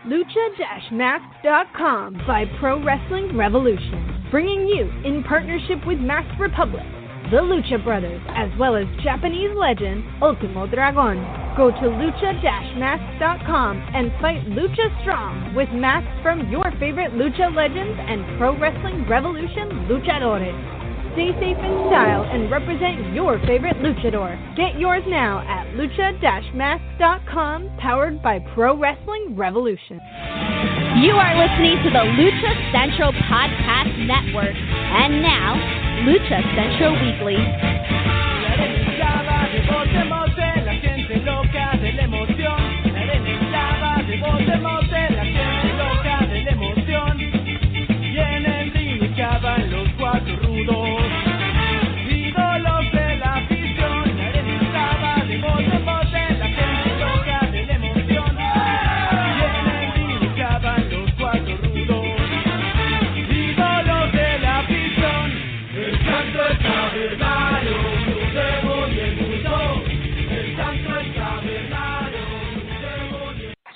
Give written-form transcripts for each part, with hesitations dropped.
Lucha-Masks.com by Pro Wrestling Revolution, bringing you, in partnership with Mask Republic, the Lucha Brothers, as well as Japanese legend Ultimo Dragon. Go to Lucha-Masks.com and fight Lucha Strong with masks from your favorite Lucha legends and Pro Wrestling Revolution luchadores. Stay safe in style and represent your favorite luchador. Get yours now at Lucha-Masks.com, powered by Pro Wrestling Revolution. You are listening to the Lucha Central Podcast Network. And now, Lucha Central Weekly.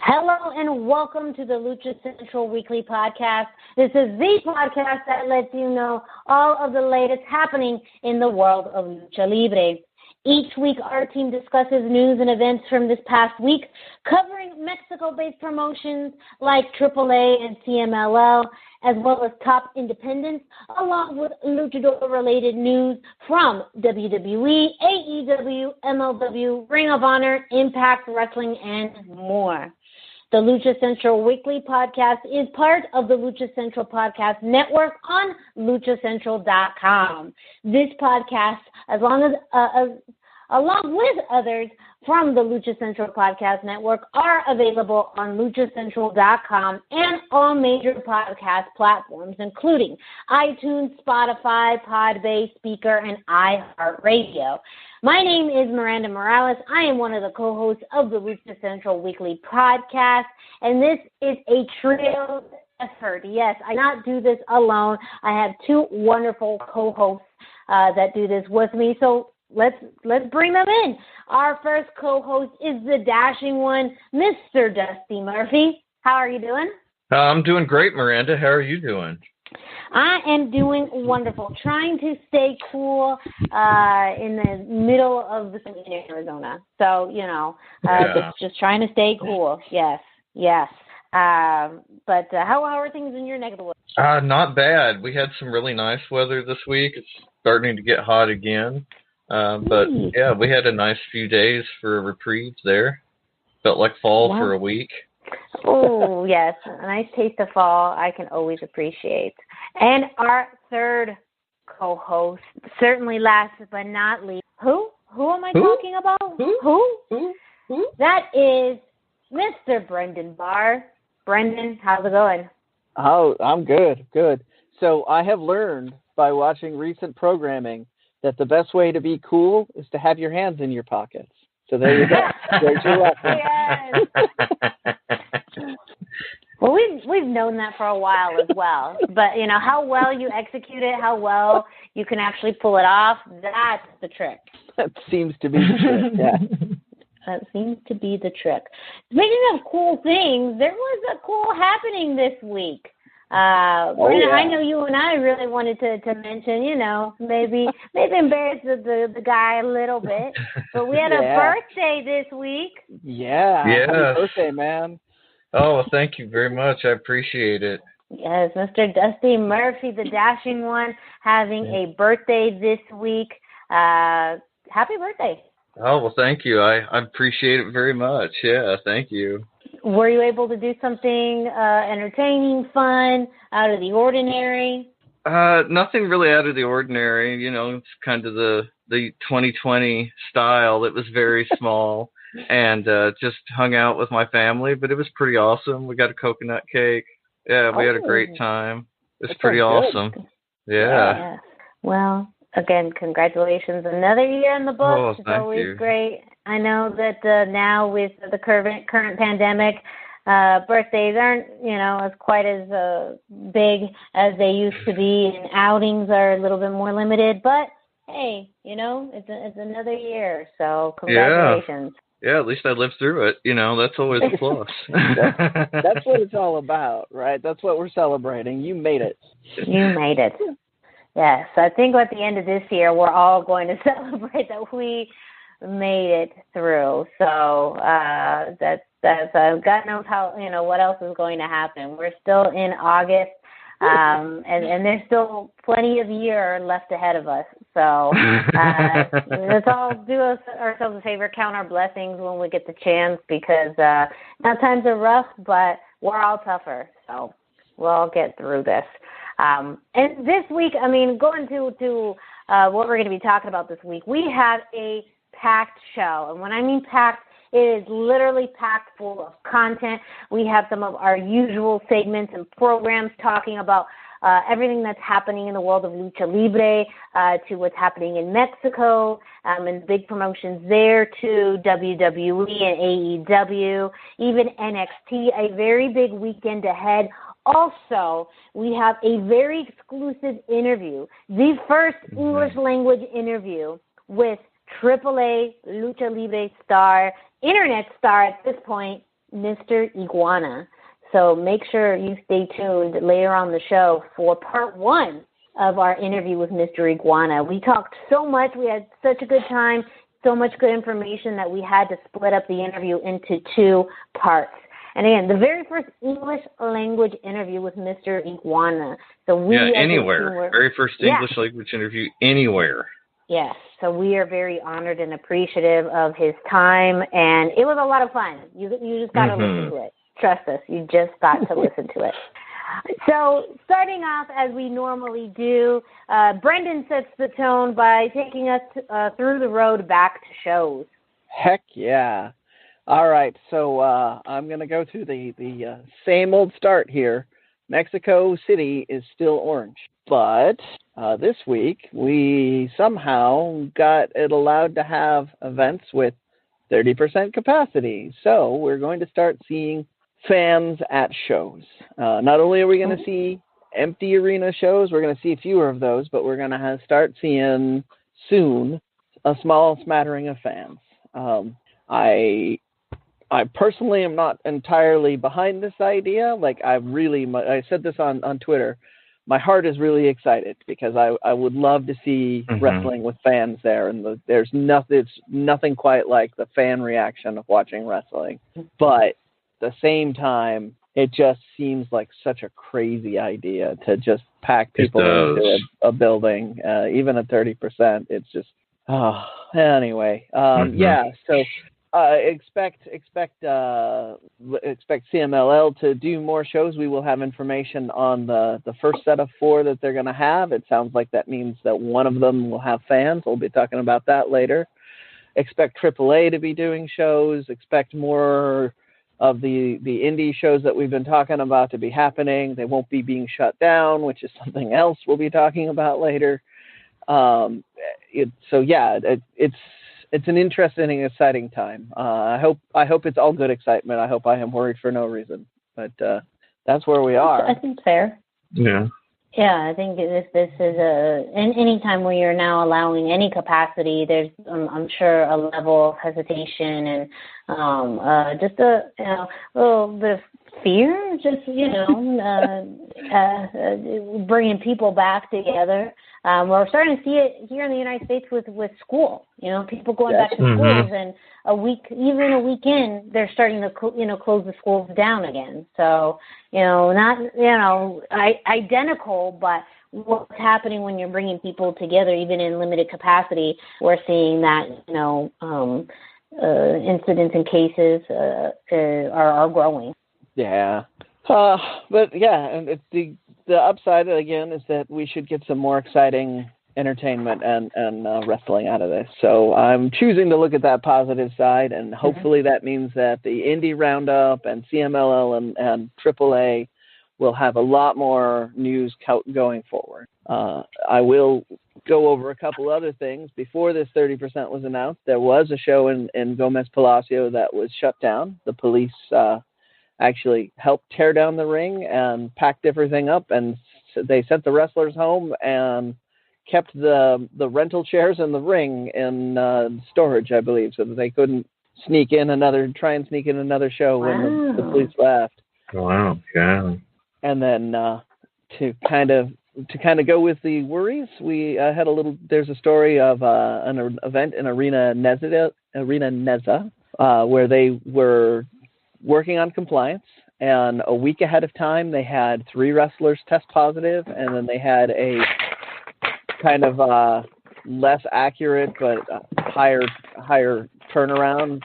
Hello and welcome to the Lucha Central Weekly Podcast. This is the podcast that lets you know all of the latest happening in the world of Lucha Libre. Each week, our team discusses news and events from this past week, covering Mexico-based promotions like AAA and CMLL, as well as top independents, along with luchador-related news from WWE, AEW, MLW, Ring of Honor, Impact Wrestling, and more. The Lucha Central Weekly Podcast is part of the Lucha Central Podcast Network on luchacentral.com. This podcast, along with others from the Lucha Central Podcast Network, are available on luchacentral.com and all major podcast platforms, including iTunes, Spotify, Podbay, Speaker, and iHeartRadio. My name is Miranda Morales. I am one of the co-hosts of the Lucha Central Weekly Podcast, and this is a trio effort. Yes, I not do this alone. I have two wonderful co-hosts that do this with me, so let's bring them in. Our first co-host is the dashing one, Mr. Dusty Murphy. How are you doing? I'm doing great, Miranda. How are you doing? I am doing wonderful. Trying to stay cool in the middle of the in Arizona. So, just trying to stay cool. Yes. But how are things in your neck of the woods? Not bad. We had some really nice weather this week. It's starting to get hot again. But yeah, we had a nice few days for a reprieve there. Felt like fall for a week. Oh, yes. A nice taste of fall I can always appreciate. And our third co-host, certainly last but not least. Who am I talking about? Who? That is Mr. Brendan Barr. Brendan, how's it going? Oh, I'm good. So I have learned by watching recent programming that the best way to be cool is to have your hands in your pockets. So there you go. There's your lesson. Yes. Well, we've known that for a while as well. But, how well you execute it, how well you can actually pull it off, that's the trick. That seems to be the trick, yeah. That seems to be the trick. Speaking of cool things, there was a cool happening this week. Brandon, I know you and I really wanted to mention, maybe embarrass the guy a little bit. But we had a birthday this week. Yeah. Happy birthday, man. Oh, well, thank you very much. I appreciate it. Yes, Mr. Dusty Murphy, the dashing one, having a birthday this week. Happy birthday. Oh, well, thank you. I appreciate it very much. Yeah, thank you. Were you able to do something entertaining, fun, out of the ordinary? Nothing really out of the ordinary. It's kind of the 2020 style. It was very small and just hung out with my family, but it was pretty awesome. We got a coconut cake. Yeah, we had a great time. It was pretty awesome. Yeah. Well, again, congratulations. Another year in the books. Oh, it's always great. I know that now with the current pandemic, birthdays aren't, as quite as big as they used to be, and outings are a little bit more limited. But hey, it's another year, so congratulations. Yeah, at least I lived through it. That's always a plus. That's what it's all about, right? That's what we're celebrating. You made it. You made it. Yes, I think at the end of this year, we're all going to celebrate that we made it through. So that's God knows how, what else is going to happen. We're still in August, and there's still plenty of year left ahead of us. So let's all do ourselves a favor, count our blessings when we get the chance, because now times are rough, but we're all tougher. So we'll all get through this. And this week, going to what we're going to be talking about this week, we have a packed show. And when I mean packed, it is literally packed full of content. We have some of our usual segments and programs talking about everything that's happening in the world of Lucha Libre, to what's happening in Mexico, and big promotions there, to WWE and AEW, even NXT, a very big weekend ahead. Also, we have a very exclusive interview, the first English language interview with AAA Lucha Libre star, internet star at this point, Mr. Iguana. So make sure you stay tuned later on the show for part 1 of our interview with Mr. Iguana. We talked so much. We had such a good time, so much good information that we had to split up the interview into 2 parts. And again, the very first English language interview with Mr. Iguana. So anywhere. Very first English language interview anywhere. Yes. So we are very honored and appreciative of his time, and it was a lot of fun. You just got to listen to it. Trust us, you just got to listen to it. So starting off as we normally do, Brendan sets the tone by taking us through the road back to shows. Heck yeah. All right, so I'm going to go through the same old start here. Mexico City is still orange, but this week we somehow got it allowed to have events with 30% capacity. So we're going to start seeing fans at shows. Not only are we going to see empty arena shows, we're going to see fewer of those, but we're going to start seeing soon a small smattering of fans. I personally am not entirely behind this idea. I said this on Twitter. My heart is really excited because I would love to see wrestling with fans there, and there's nothing quite like the fan reaction of watching wrestling. But at the same time, it just seems like such a crazy idea to just pack people into a building, even at 30%. It's just anyway. Yeah, so. Expect CMLL to do more shows. We will have information on the first set of 4 that they're going to have. It sounds like that means that one of them will have fans. We'll be talking about that later. Expect AAA to be doing shows. Expect more of the indie shows that we've been talking about to be happening. They won't be being shut down, which is something else we'll be talking about later. It's an interesting and exciting time. I hope it's all good excitement. I hope I am worried for no reason. But that's where we are. I think fair. Yeah. Yeah, I think this is any time where you're now allowing any capacity, there's I'm sure a level of hesitation and just a little bit of fear, just bringing people back together. We're starting to see it here in the United States with school. People going back to schools, and a week in, they're starting to close the schools down again. So not identical, but what's happening when you're bringing people together, even in limited capacity, we're seeing that incidents and cases are growing. Yeah, but yeah, and it's the upside again is that we should get some more exciting entertainment and wrestling out of this. So I'm choosing to look at that positive side, and hopefully that means that the Indie Roundup and CMLL and AAA will have a lot more news going forward. I will go over a couple other things. Before this 30% was announced, there was a show in Gomez Palacio that was shut down. The police actually helped tear down the ring and packed everything up, and they sent the wrestlers home and kept the rental chairs in the ring in storage, I believe, so that they couldn't try and sneak in another show when the police left. Wow, yeah. And then to kind of go with the worries, we had there's a story of an event in Arena Neza, where they were working on compliance, and a week ahead of time they had 3 wrestlers test positive, and then they had a kind of less accurate but higher turnaround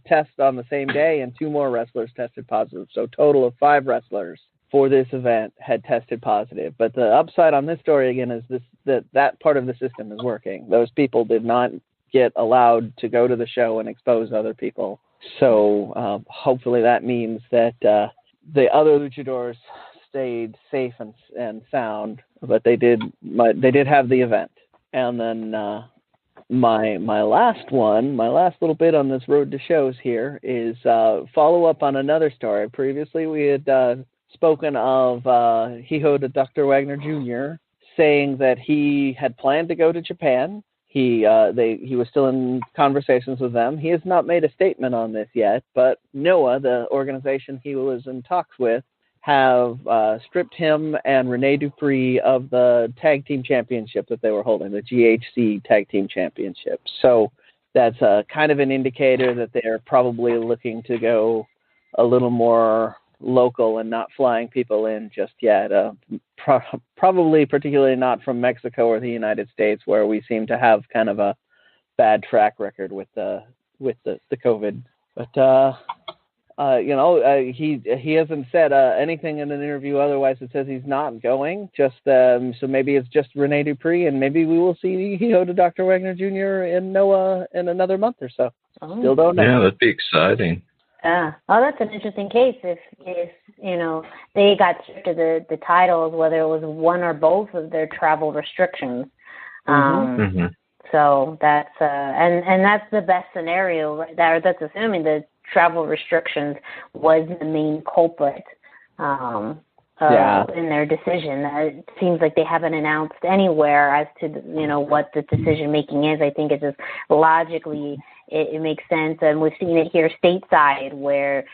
test on the same day, and 2 more wrestlers tested positive. So total of 5 wrestlers for this event had tested positive. But the upside on this story again is that part of the system is working. Those people did not get allowed to go to the show and expose other people. So hopefully that means that the other luchadors stayed safe and sound, but they did have the event. And then my last little bit on this road to shows here is follow up on another story. Previously we had spoken of Hijo de Dr. Wagner Jr. saying that he had planned to go to Japan. He was still in conversations with them. He has not made a statement on this yet, but NOAH, the organization he was in talks with, have stripped him and Rene Dupree of the tag team championship that they were holding, the GHC tag team championship. So that's kind of an indicator that they're probably looking to go a little more local and not flying people in just yet. Probably particularly not from Mexico or the United States, where we seem to have kind of a bad track record with the COVID. But he hasn't said anything in an interview otherwise that says he's not going. Just so maybe it's just Rene Dupree, and maybe we will see Hijo de Dr. Wagner Jr. in NOAH in another month or so. Still don't know. Yeah, that'd be exciting. Oh, that's an interesting case. If they got stripped of the titles, whether it was one or both of their travel restrictions. So that's and that's the best scenario, right? That's assuming the travel restrictions was the main culprit in their decision. It seems like they haven't announced anywhere as to what the decision making is. I think it's just logically it makes sense, and we've seen it here stateside where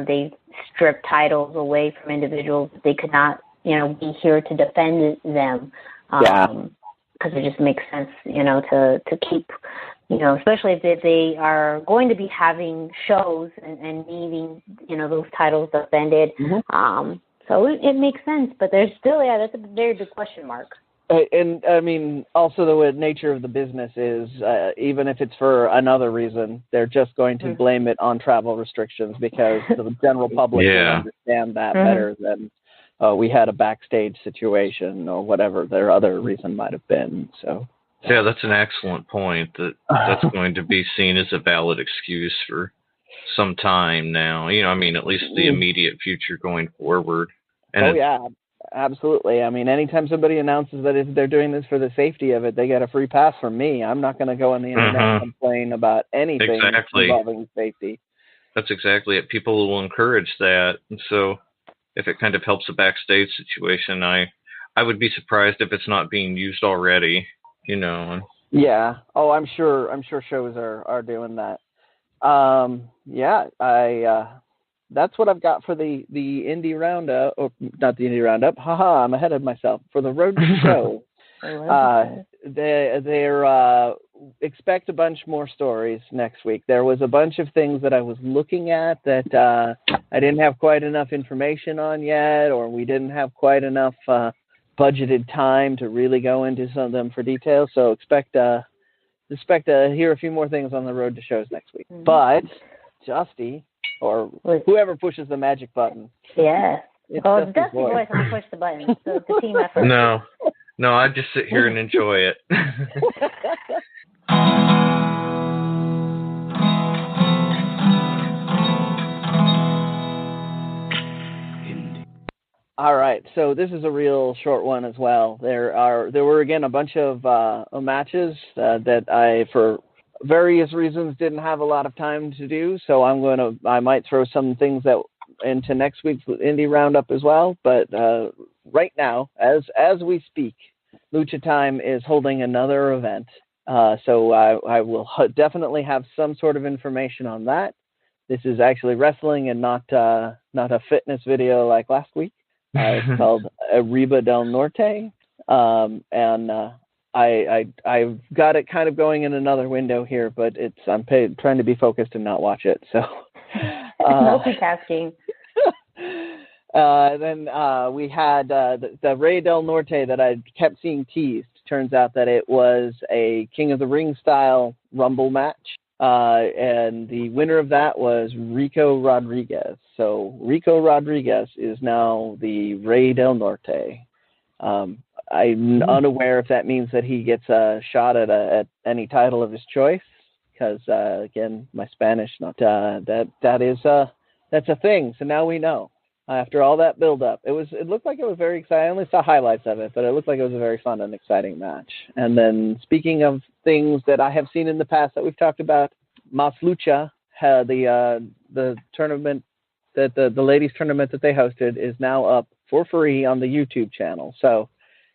they stripped titles away from individuals that they could not be here to defend them. Because it just makes sense to keep especially if they are going to be having shows and needing those titles defended. So it makes sense, but there's still that's a very big question mark. And I mean, also the nature of the business is, even if it's for another reason, they're just going to blame it on travel restrictions because the general public will understand that better than we had a backstage situation or whatever their other reason might have been. So yeah, that's an excellent point. That's going to be seen as a valid excuse for some time now. At least the immediate future going forward. And absolutely. I mean, anytime somebody announces that if they're doing this for the safety of it, they get a free pass from me. I'm not going to go on the internet and complain about anything involving safety. That's exactly it. People will encourage that. And so if it kind of helps a backstage situation, I would be surprised if it's not being used already, Yeah. Oh, I'm sure shows are doing that. That's what I've got for the indie roundup, or not the indie roundup. I'm ahead of myself. For the road to show, they're expect a bunch more stories next week. There was a bunch of things that I was looking at that I didn't have quite enough information on yet, or we didn't have quite enough budgeted time to really go into some of them for detail. So expect to hear a few more things on the road to shows next week. But Justy, or whoever pushes the magic button. Yeah. It's Dusty's voice. I'm going to push the button. So it's a team effort. No, I just sit here and enjoy it. All right, so this is a real short one as well. There were again a bunch of matches that I, for various reasons, didn't have a lot of time to do. So I might throw some things that into next week's indie roundup as well. But right now, as we speak, Lucha Time is holding another event, So I will definitely have some sort of information on that. This is actually wrestling and not a fitness video like last week. It's called Arriba del Norte, and I've got it kind of going in another window here, but I'm trying to be focused and not watch it. So multitasking. Then we had the Rey del Norte that I kept seeing teased. Turns out that it was a King of the Ring style Rumble match, and the winner of that was Rico Rodriguez. So Rico Rodriguez is now the Rey del Norte. I'm unaware if that means that he gets a shot at any title of his choice, because again, my Spanish not that's a thing. So now we know. After all that build-up, it looked like it was very exciting. I only saw highlights of it, but it looked like it was a very fun and exciting match. And then, speaking of things that I have seen in the past that we've talked about, Mas Lucha, the tournament that the ladies' tournament that they hosted is now up for free on the YouTube channel. So,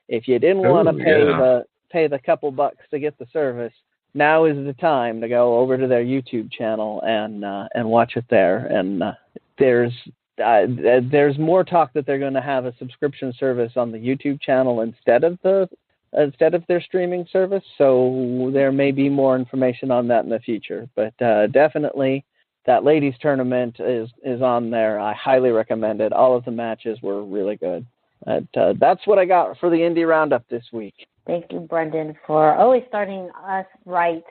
if you didn't want to pay the couple bucks to get the service, now is the time to go over to their YouTube channel and watch it there. And there's more talk that they're going to have a subscription service on the YouTube channel instead of their streaming service. So there may be more information on that in the future. But definitely that ladies tournament is on there. I highly recommend it. All of the matches were really good. That's what I got for the Indie Roundup this week. Thank you, Brendan, for always starting us right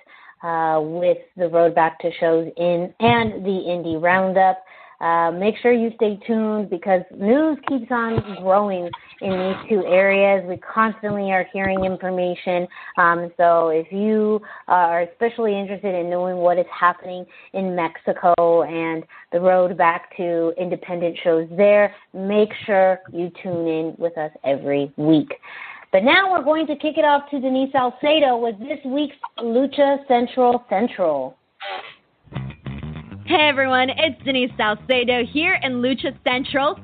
with the road back to shows and the Indie Roundup. Make sure you stay tuned because news keeps on growing in these two areas. We constantly are hearing information. So if you are especially interested in knowing what is happening in Mexico and the road back to independent shows there, make sure you tune in with us every week. But now we're going to kick it off to Denise Salcedo with this week's Lucha Central. Hey everyone, it's Denise Salcedo here in Lucha Central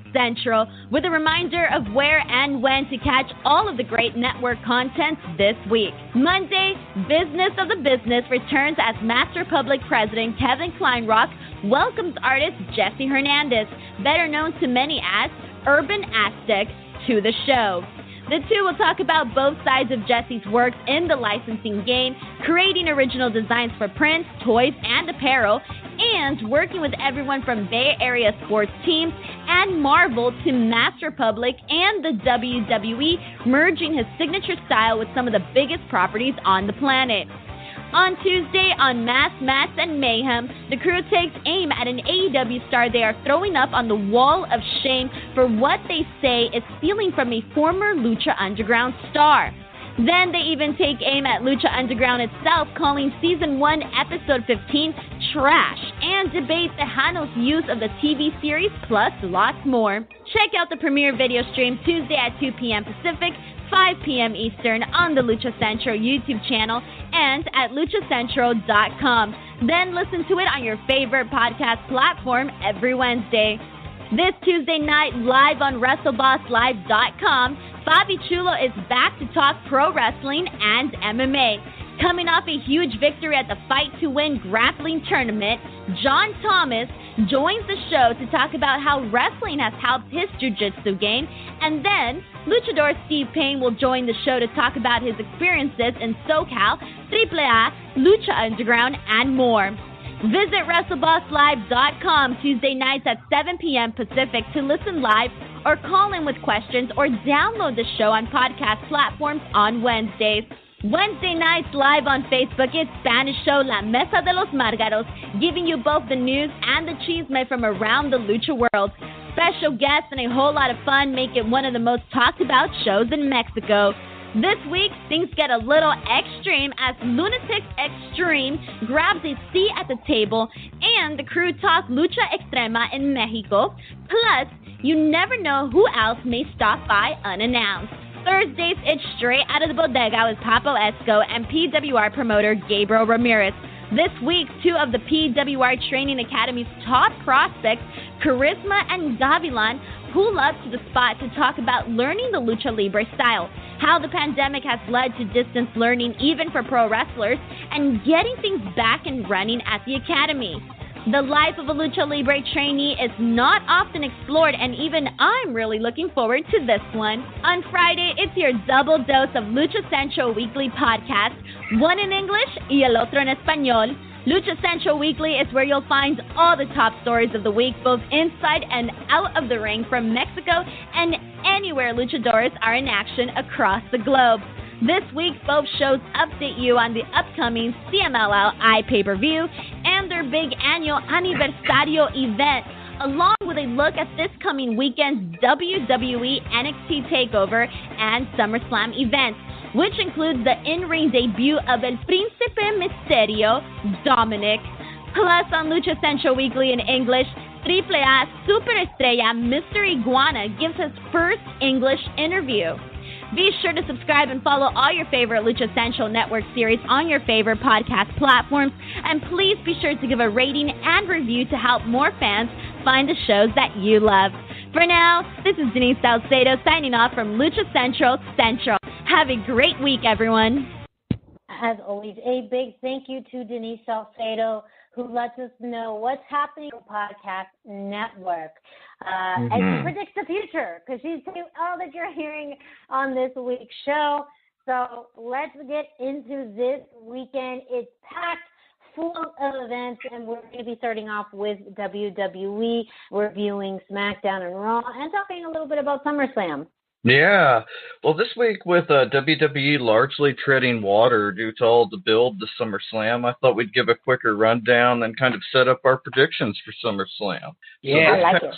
with a reminder of where and when to catch all of the great network content this week. Monday, Business of the Business returns as Master Republic President Kevin Kleinrock welcomes artist Jesse Hernandez, better known to many as Urban Aztec, to the show. The two will talk about both sides of Jesse's works in the licensing game, creating original designs for prints, toys, and apparel, and working with everyone from Bay Area sports teams and Marvel to Master Republic and the WWE, merging his signature style with some of the biggest properties on the planet. On Tuesday, on Mass Mats and Mayhem, the crew takes aim at an AEW star they are throwing up on the wall of shame for what they say is stealing from a former Lucha Underground star. Then they even take aim at Lucha Underground itself, calling Season 1, Episode 15 trash, and debate Tejano's use of the TV series, plus lots more. Check out the premiere video stream Tuesday at 2 p.m. Pacific, 5 p.m. Eastern on the Lucha Central YouTube channel and at luchacentral.com. Then listen to it on your favorite podcast platform every Wednesday. This Tuesday night, live on WrestleBossLive.com, Fabi Chulo is back to talk pro wrestling and MMA. Coming off a huge victory at the Fight to Win grappling tournament, John Thomas joins the show to talk about how wrestling has helped his jiu-jitsu game, and then luchador Steve Payne will join the show to talk about his experiences in SoCal, AAA, Lucha Underground, and more. Visit WrestleBossLive.com Tuesday nights at 7 p.m. Pacific to listen live or call in with questions or download the show on podcast platforms on Wednesdays. Wednesday nights live on Facebook, it's Spanish show La Mesa de los Márgaros, giving you both the news and the chisme from around the lucha world. Special guests and a whole lot of fun make it one of the most talked about shows in Mexico. This week, things get a little extreme as Lunatics Extreme grabs a seat at the table and the crew talk Lucha Extrema in Mexico. Plus, you never know who else may stop by unannounced. Thursdays, it's straight out of the bodega with Papo Esco and PWR promoter Gabriel Ramirez. This week, two of the PWR Training Academy's top prospects, Charisma and Gavilan, pull up to the spot to talk about learning the Lucha Libre style, how the pandemic has led to distance learning even for pro wrestlers, and getting things back and running at the academy. The life of a Lucha Libre trainee is not often explored, and even I'm really looking forward to this one. On Friday, it's your double dose of Lucha Central Weekly podcast, one in English y el otro en español. Lucha Central Weekly is where you'll find all the top stories of the week, both inside and out of the ring from Mexico and anywhere luchadores are in action across the globe. This week, both shows update you on the upcoming CMLL pay-per-view and their big annual Aniversario event, along with a look at this coming weekend's WWE NXT Takeover and SummerSlam events, which includes the in-ring debut of El Príncipe Misterio, Dominic. Plus, on Lucha Central Weekly in English, AAA Superestrella Mr. Iguana gives his first English interview. Be sure to subscribe and follow all your favorite Lucha Central Network series on your favorite podcast platforms. And please be sure to give a rating and review to help more fans find the shows that you love. For now, this is Denise Salcedo signing off from Lucha Central Central. Have a great week, everyone. As always, a big thank you to Denise Salcedo, who lets us know what's happening on the podcast network. And she predicts the future, because she's saying all that you're hearing on this week's show. So let's get into this weekend. It's packed full of events, and we're going to be starting off with WWE, reviewing SmackDown and Raw, and talking a little bit about SummerSlam. Yeah. Well, this week with WWE largely treading water due to all the build to SummerSlam, I thought we'd give a quicker rundown and kind of set up our predictions for SummerSlam. Yeah, I like it.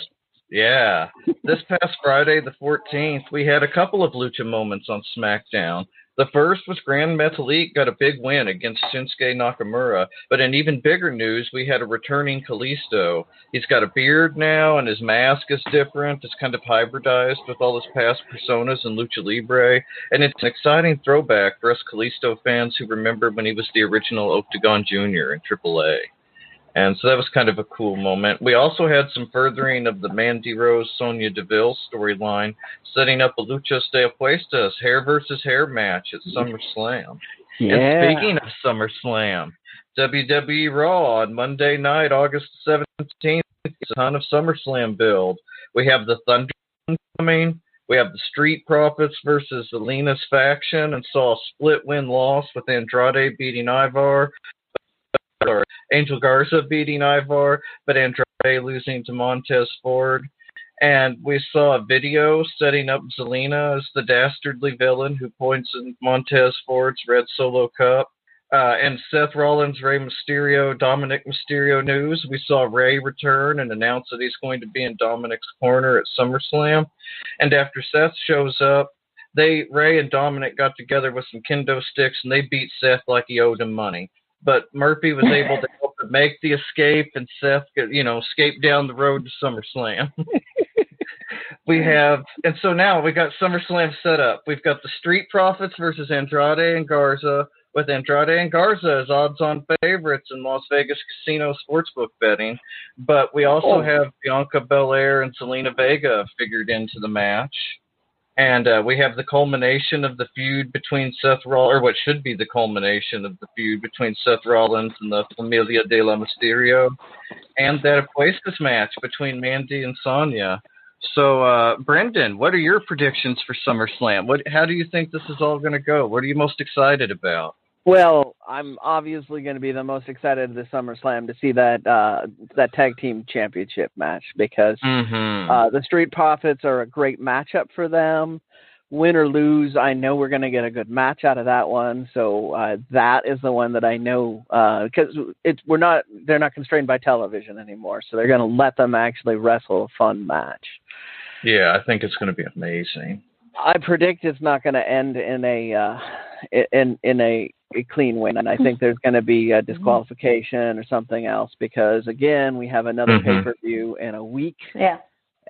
Yeah. This past Friday, the 14th, we had a couple of lucha moments on SmackDown. The first was Grand Metalik got a big win against Shinsuke Nakamura, but in even bigger news, we had a returning Kalisto. He's got a beard now, and his mask is different. It's kind of hybridized with all his past personas in Lucha Libre, and it's an exciting throwback for us Kalisto fans who remember when he was the original Octagon Jr. in AAA. And so that was kind of a cool moment. We also had some furthering of the Mandy Rose Sonya Deville storyline, setting up a Luchas de Apuestas hair versus hair match at SummerSlam. Yeah. And speaking of SummerSlam, WWE Raw on Monday night, August 17th, it's a ton of SummerSlam build. We have the Thunder coming. We have the Street Profits versus Zelina's faction, and saw a split win-loss with Andrade beating Ivar. Angel Garza beating Ivar, but Andrade losing to Montez Ford. And we saw a video setting up Zelina as the dastardly villain who points in Montez Ford's red Solo Cup. And Seth Rollins, Rey Mysterio, Dominic Mysterio news. We saw Rey return and announce that he's going to be in Dominic's corner at SummerSlam. And after Seth shows up, Rey and Dominic got together with some kendo sticks, and they beat Seth like he owed him money. But Murphy was able to help him make the escape, and Seth, escaped down the road to SummerSlam. And so now we got SummerSlam set up. We've got the Street Profits versus Andrade and Garza, with Andrade and Garza as odds-on favorites in Las Vegas casino sportsbook betting. But we also have Bianca Belair and Zelina Vega figured into the match. And we have the culmination of the feud between what should be the culmination of the feud between Seth Rollins and the Familia de la Mysterio, and that Apuestas match between Mandy and Sonya. So, Brendan, what are your predictions for SummerSlam? How do you think this is all going to go? What are you most excited about? Well, I'm obviously going to be the most excited this SummerSlam to see that tag team championship match, because the Street Profits are a great matchup for them. Win or lose, I know we're going to get a good match out of that one. So that is the one that I know, because they're not constrained by television anymore, so they're going to let them actually wrestle a fun match. Yeah, I think it's going to be amazing. I predict it's not going to end in a clean win, and I think there's going to be a disqualification or something else, because again, we have another pay-per-view in a week. Yeah,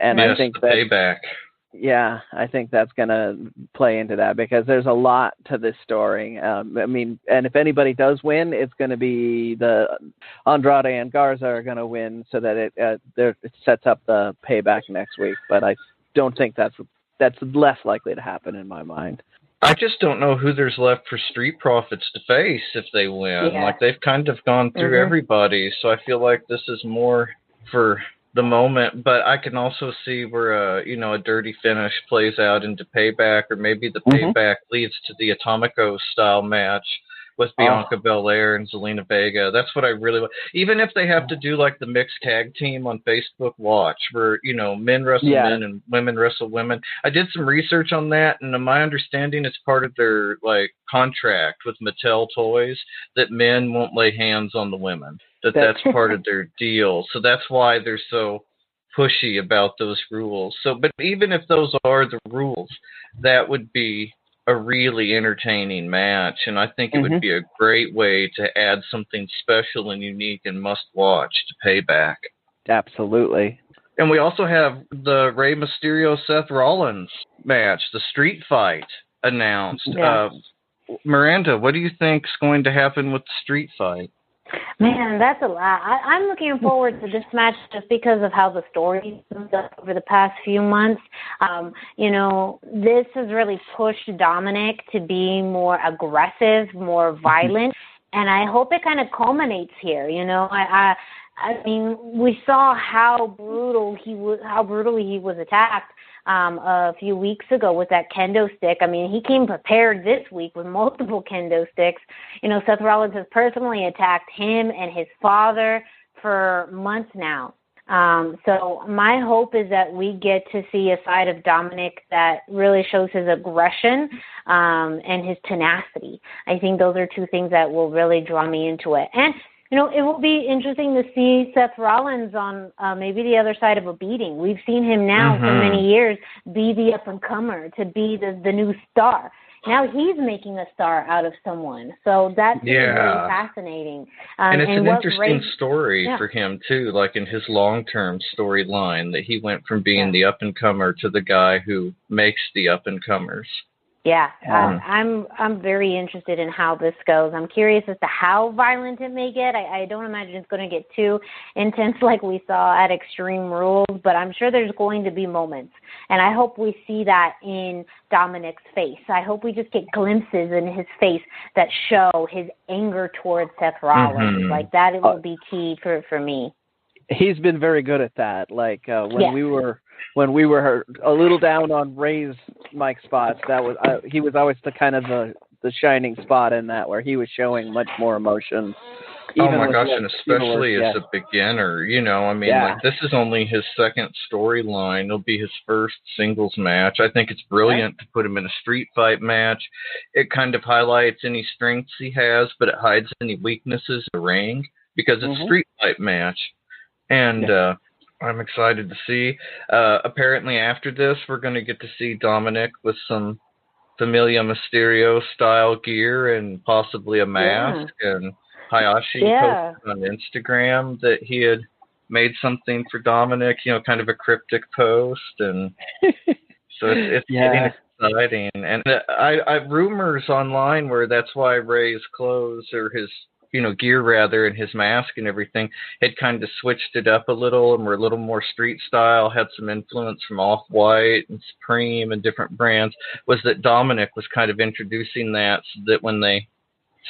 and I think that payback. Yeah, I think that's going to play into that, because there's a lot to this story. And if anybody does win, it's going to be the Andrade and Garza are going to win, so that it sets up the payback next week. But don't think that's less likely to happen in my mind. I just don't know who there's left for Street Profits to face if they win. Yeah. Like, they've kind of gone through everybody, so I feel like this is more for the moment. But I can also see where, a dirty finish plays out into Payback, or maybe the Payback leads to the Atomico style match with Bianca Belair and Zelina Vega. That's what I really want. Even if they have to do like the mixed tag team on Facebook Watch, where, men wrestle men and women wrestle women. I did some research on that, and my understanding it's part of their like contract with Mattel Toys that men won't lay hands on the women. That's part of their deal. So that's why they're so pushy about those rules. So, but even if those are the rules, that would be a really entertaining match, and I think it would be a great way to add something special and unique and must-watch to Payback. Absolutely. And we also have the Rey Mysterio-Seth Rollins match, the street fight, announced. Yeah. Miranda, what do you think's going to happen with the street fight? Man, that's a lot. I'm looking forward to this match just because of how the story's moved up over the past few months. This has really pushed Dominic to be more aggressive, more violent, and I hope it kind of culminates here. I mean, we saw how brutally he was attacked a few weeks ago with that kendo stick. I mean, he came prepared this week with multiple kendo sticks. Seth Rollins has personally attacked him and his father for months now. So my hope is that we get to see a side of Dominic that really shows his aggression and his tenacity. I think those are two things that will really draw me into it. And it will be interesting to see Seth Rollins on maybe the other side of a beating. We've seen him now for many years be the up-and-comer, to be the new star. Now he's making a star out of someone. So that's really fascinating. And it's an interesting story for him, too, like in his long-term storyline, that he went from being the up-and-comer to the guy who makes the up-and-comers. Yeah, I'm very interested in how this goes. I'm curious as to how violent it may get. I don't imagine it's going to get too intense like we saw at Extreme Rules, but I'm sure there's going to be moments. And I hope we see that in Dominic's face. I hope we just get glimpses in his face that show his anger towards Seth Rollins. Like that, it will be key for me. He's been very good at that. Like when we were a little down on Ray's mic spots, he was always the kind of the shining spot in that, where he was showing much more emotion. Oh my gosh, and especially as a beginner, like this is only his second storyline. It'll be his first singles match. I think it's brilliant to put him in a street fight match. It kind of highlights any strengths he has, but it hides any weaknesses in the ring, because it's a street fight match. And I'm excited to see. Apparently after this, we're going to get to see Dominic with some Familia Mysterio-style gear and possibly a mask. And Hayashi posted on Instagram that he had made something for Dominic, kind of a cryptic post. And so it's getting exciting. And I've rumors online where that's why Ray's clothes, or his gear rather, and his mask and everything had kind of switched it up a little and were a little more street style, had some influence from Off-White and Supreme and different brands, was that Dominic was kind of introducing that, so that when they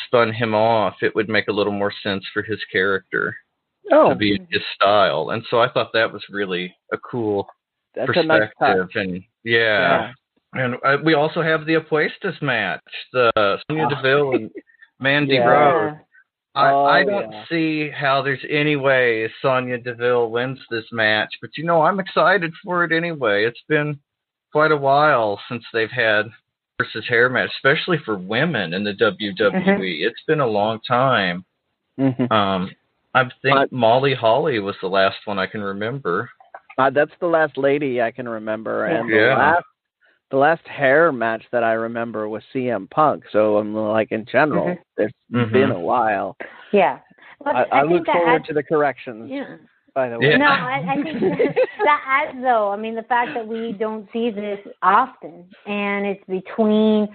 spun him off, it would make a little more sense for his character to be his style. And so I thought that was really a cool perspective. A nice touch. And and we also have the Apuestas match, the Sonya Deville and Mandy Rose. I don't see how there's any way Sonya Deville wins this match, but I'm excited for it anyway. It's been quite a while since they've had versus hair match, especially for women in the WWE. It's been a long time. I think Molly Holly was the last one I can remember. That's the last lady I can remember, and the last hair match that I remember was CM Punk. So I'm like, in general, it's been a while. Yeah. Well, I look forward to the corrections. Yeah. By the way. No, I think that adds, though. I mean, the fact that we don't see this often, and it's between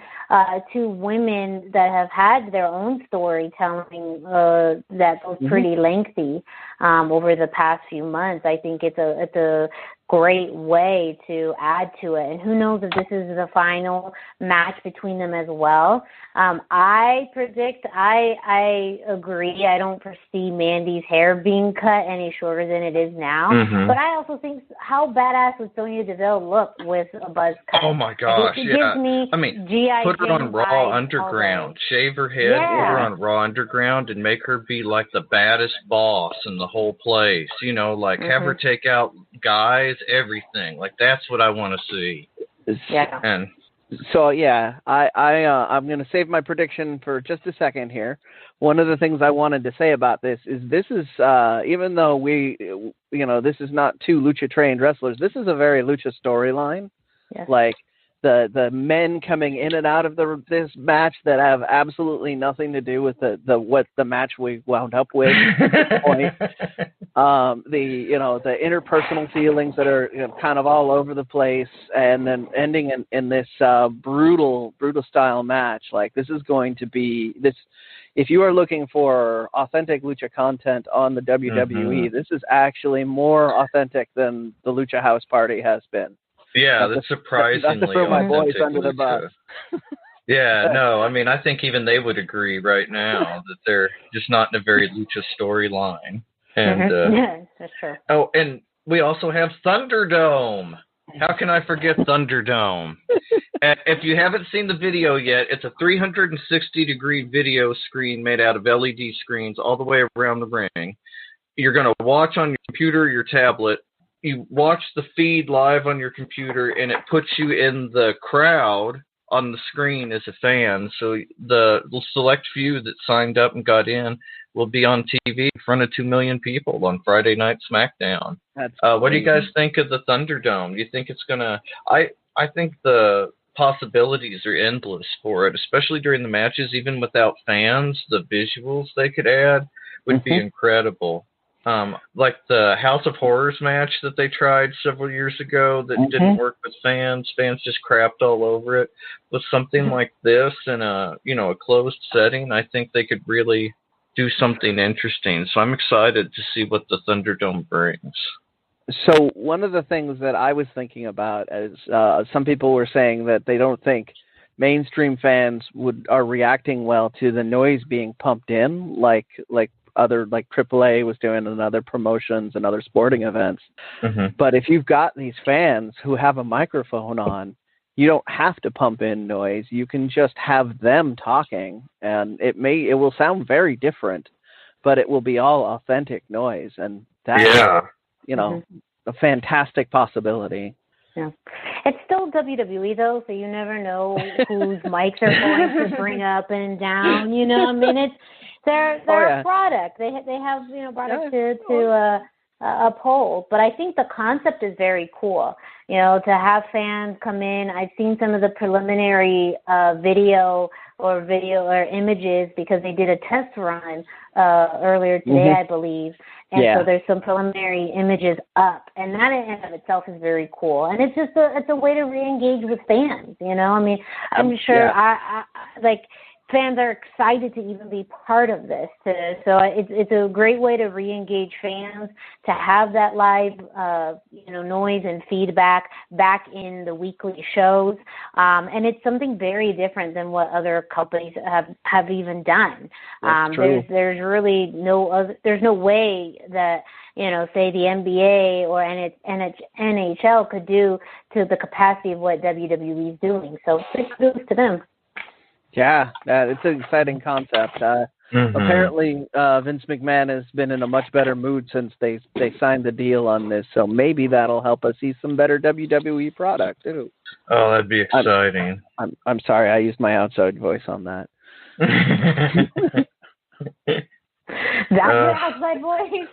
two women that have had their own storytelling that was pretty lengthy over the past few months. I think it's a great way to add to it. And who knows if this is the final match between them as well. I predict, I agree, I don't foresee Mandy's hair being cut any shorter than it is now. Mm-hmm. But I also think how badass would Sonya Deville look with a buzz cut? Oh my gosh, it yeah. gives me I mean, G.I. put her on Jane Raw vibes Underground, shave her head, Yeah. put her on Raw Underground, and make her be like the baddest boss in the whole place. You know, like have her take out guys, everything. Like that's what I want to see. Yeah. And so yeah, I'm going to save my prediction for just a second here. One of the things I wanted to say about this is even though this is not two lucha trained wrestlers, this is a very lucha storyline. Yes. Like the men coming in and out of this match that have absolutely nothing to do with what the match we wound up with. The interpersonal feelings that are kind of all over the place, and then ending in this brutal style match. Like this is going to be this. If you are looking for authentic lucha content on the WWE, this is actually more authentic than the Lucha House Party has been. Yeah, that's surprisingly not to throw my boys under the bus. Yeah, no, I mean, I think even they would agree right now that they're just not in a very lucha storyline. And yeah, that's true. Oh, and we also have Thunderdome. How can I forget Thunderdome? If you haven't seen the video yet, it's a 360-degree video screen made out of LED screens all the way around the ring. You're going to watch on your computer or your tablet. You watch the feed live on your computer, and it puts you in the crowd on the screen as a fan. So the select few that signed up and got in will be on TV in front of 2 million people on Friday Night SmackDown. What do you guys think of the Thunderdome? Do you think it's going to... I think the possibilities are endless for it, especially during the matches. Even without fans, the visuals they could add would be incredible. Like the House of Horrors match that they tried several years ago that didn't work with fans. Fans just crapped all over it. With something like this in a closed setting, I think they could really do something interesting. So I'm excited to see what the Thunderdome brings. So one of the things that I was thinking about is some people were saying that they don't think mainstream fans are reacting well to the noise being pumped in, like AAA was doing in other promotions and other sporting events. But if you've got these fans who have a microphone on, you don't have to pump in noise. You can just have them talking, and it will sound very different, but it will be all authentic noise, and that's a fantastic possibility. Yeah. It's still WWE though, so you never know whose mics are going to bring up and down. I mean, it's they're a product. They have product to uphold. But I think the concept is very cool. To have fans come in. I've seen some of the preliminary video or images because they did a test run earlier today, I believe. And so there's some preliminary images up, and that in and of itself is very cool. And it's just it's a way to re-engage with fans. I mean, I'm sure I fans are excited to even be part of this. So it's a great way to re-engage fans, to have that live, noise and feedback back in the weekly shows. And it's something very different than what other companies have even done. There's really there's no way that, say the NBA or NHL could do to the capacity of what WWE is doing. So big kudos to them. Yeah, it's an exciting concept. Apparently, Vince McMahon has been in a much better mood since they signed the deal on this, so maybe that'll help us see some better WWE product too. Oh, that'd be exciting. I'm sorry, I used my outside voice on that. That's your outside voice?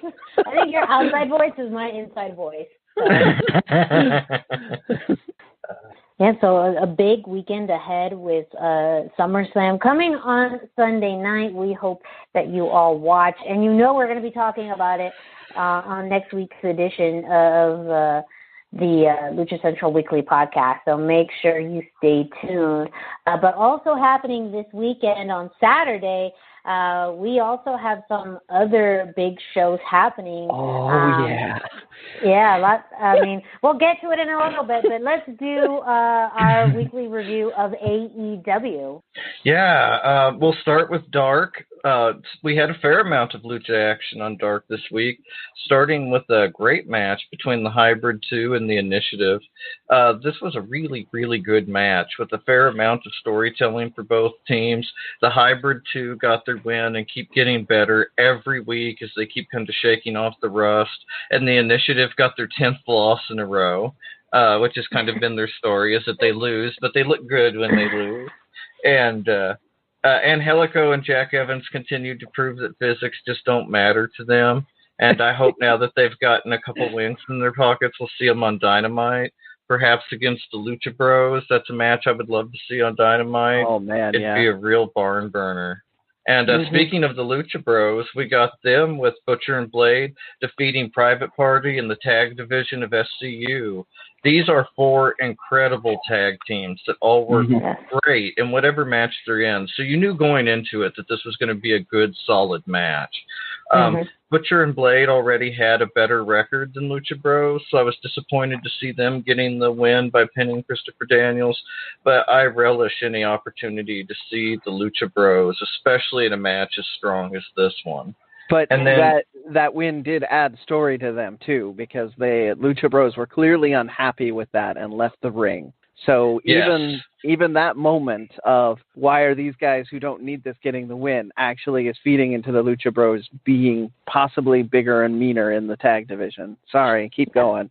I think your outside voice is my inside voice. So. Yeah, so a big weekend ahead with SummerSlam coming on Sunday night. We hope that you all watch. And we're going to be talking about it on next week's edition of the Lucha Central Weekly podcast. So make sure you stay tuned. But also happening this weekend on Saturday, we also have some other big shows happening. Yeah, lots. I mean, we'll get to it in a little bit, but let's do our weekly review of AEW. Yeah, we'll start with Dark. We had a fair amount of lucha action on Dark this week, starting with a great match between the Hybrid 2 and the Initiative. This was a really, really good match with a fair amount of storytelling for both teams. The Hybrid 2 got their win and keep getting better every week as they keep kind of shaking off the rust, and the Initiative got their 10th loss in a row, which has kind of been their story, is that they lose, but they look good when they lose. And Angelico and Jack Evans continued to prove that physics just don't matter to them. And I hope now that they've gotten a couple wins in their pockets, we'll see them on Dynamite, perhaps against the Lucha Bros. That's a match I would love to see on Dynamite. Oh, man, It'd be a real barn burner. And speaking of the Lucha Bros, we got them with Butcher and Blade defeating Private Party in the tag division of SCU. These are 4 incredible tag teams that all work great in whatever match they're in. So you knew going into it that this was going to be a good, solid match. Butcher and Blade already had a better record than Lucha Bros, so I was disappointed to see them getting the win by pinning Christopher Daniels. But I relish any opportunity to see the Lucha Bros, especially in a match as strong as this one. But that win did add story to them, too, because Lucha Bros were clearly unhappy with that and left the ring. So even that moment of why are these guys who don't need this getting the win actually is feeding into the Lucha Bros being possibly bigger and meaner in the tag division. Sorry, keep going.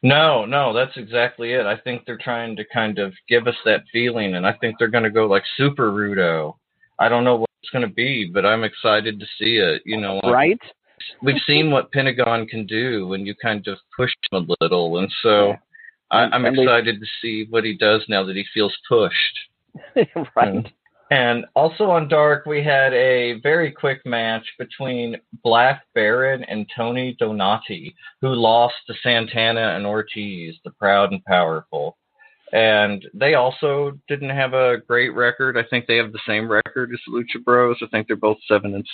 No, that's exactly it. I think they're trying to kind of give us that feeling, and I think they're going to go like Super Rudo. I don't know what it's going to be, but I'm excited to see it. You know, right? We've seen what Pentagon can do when you kind of push him a little, and so I'm excited to see what he does now that he feels pushed. Right. And also on Dark, we had a very quick match between Black Baron and Tony Donati, who lost to Santana and Ortiz, the Proud and Powerful. And they also didn't have a great record. I think they have the same record as the Lucha Bros. I think they're both 7-6.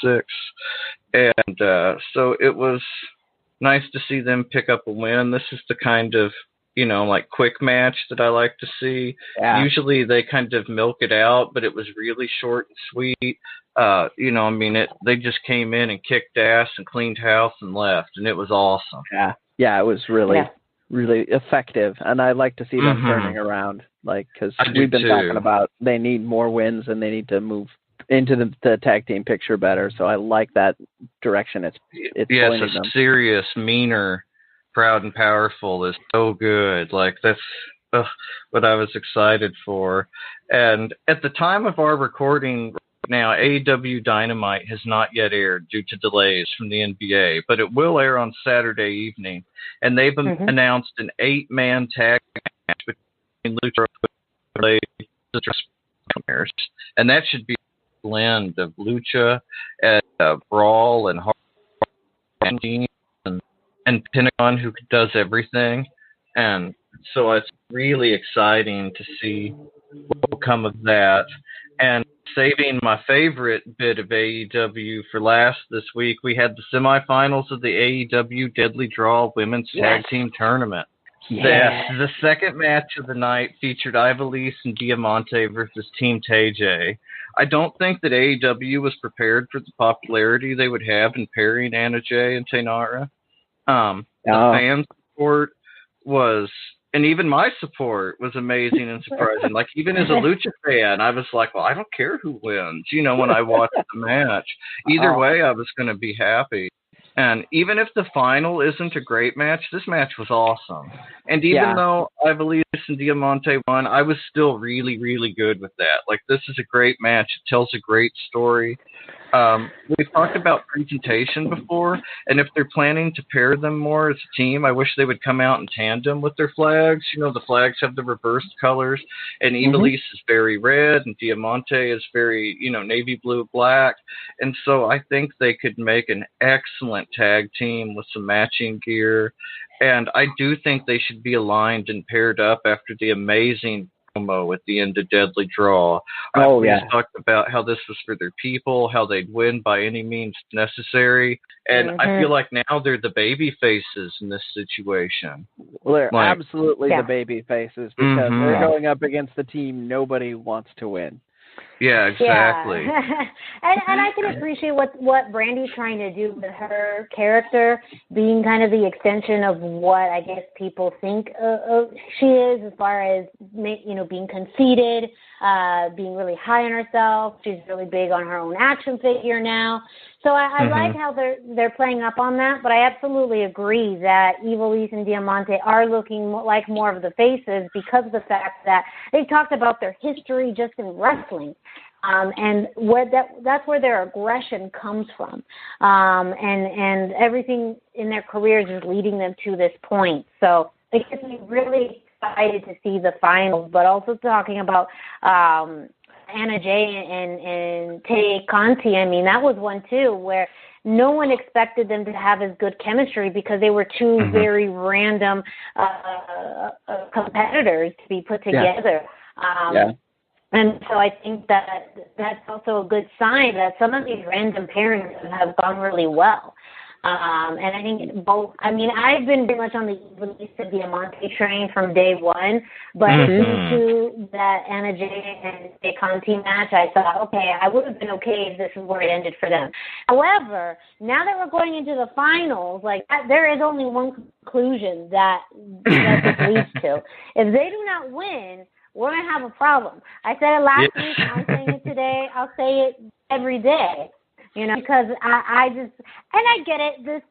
And so it was nice to see them pick up a win. This is the kind of, like quick match that I like to see. Yeah. Usually they kind of milk it out, but it was really short and sweet. They just came in and kicked ass and cleaned house and left, and it was awesome. Yeah, it was really effective, and I like to see them turning around, because we've been talking about they need more wins and they need to move into the tag team picture better. So I like that direction. It's pointing them. Serious, meaner, Proud and Powerful is so good. Like that's what I was excited for. And at the time of our recording now, AEW Dynamite has not yet aired due to delays from the NBA, but it will air on Saturday evening. And they've announced an 8-man tag match between Lucha and Blade, and that should be a blend of Lucha and Brawl and Hard and Pentagon, who does everything. And so it's really exciting to see what will come of that. And saving my favorite bit of AEW for last this week, we had the semifinals of the AEW Deadly Draw Women's Tag Team Tournament. The second match of the night featured Ivelisse and Diamante versus Team TJ. I don't think that AEW was prepared for the popularity they would have in pairing Anna Jay and Taynara. The fan support was, and even my support was amazing and surprising. Like, even as a Lucha fan, I was like, well, I don't care who wins, when I watched the match. Either way, I was going to be happy. And even if the final isn't a great match, this match was awesome. And even though Ivelisse and Diamante won, I was still really, really good with that. Like, this is a great match. It tells a great story. We've talked about presentation before, and if they're planning to pair them more as a team, I wish they would come out in tandem with their flags. The flags have the reversed colors, and Ivelisse is very red, and Diamante is very, navy blue, black. And so I think they could make an excellent tag team with some matching gear. And I do think they should be aligned and paired up after the amazing promo at the end of Deadly Draw. We talked about how this was for their people, how they'd win by any means necessary. And I feel like now they're the baby faces in this situation. Well, they're absolutely the baby faces because they're going up against the team nobody wants to win. Yeah, exactly. Yeah. and I can appreciate what Brandy's trying to do with her character being kind of the extension of what I guess people think she is, as far as being conceited, being really high on herself. She's really big on her own action figure now. So I like how they're playing up on that, but I absolutely agree that Ivelisse and Diamante are looking like more of the faces because of the fact that they talked about their history just in wrestling. And that's where their aggression comes from. And everything in their careers is leading them to this point. So it gets me really excited to see the finals, but also talking about Anna Jay and Tay Conti. I mean, that was one too where no one expected them to have as good chemistry because they were two very random competitors to be put together. And so I think that's also a good sign that some of these random pairings have gone really well. And I think I've been very much on the Ivelisse Diamante train from day one, but listening to that Anna Jay and Tay Conti match, I thought, okay, I would have been okay if this is where it ended for them. However, now that we're going into the finals, there is only one conclusion that this leads to. If they do not win, we're going to have a problem. I said it last week, I'm saying it today, I'll say it every day. Because I get it.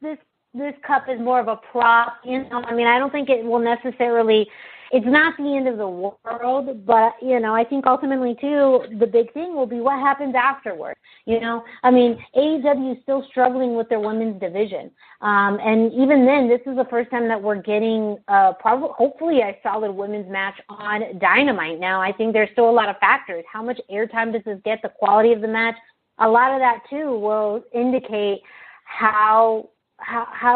This cup is more of a prop. I don't think it will necessarily. It's not the end of the world, but I think ultimately too, the big thing will be what happens afterward. AEW is still struggling with their women's division, and even then, this is the first time that we're getting hopefully a solid women's match on Dynamite. Now, I think there's still a lot of factors. How much airtime does this get? The quality of the match. A lot of that too will indicate how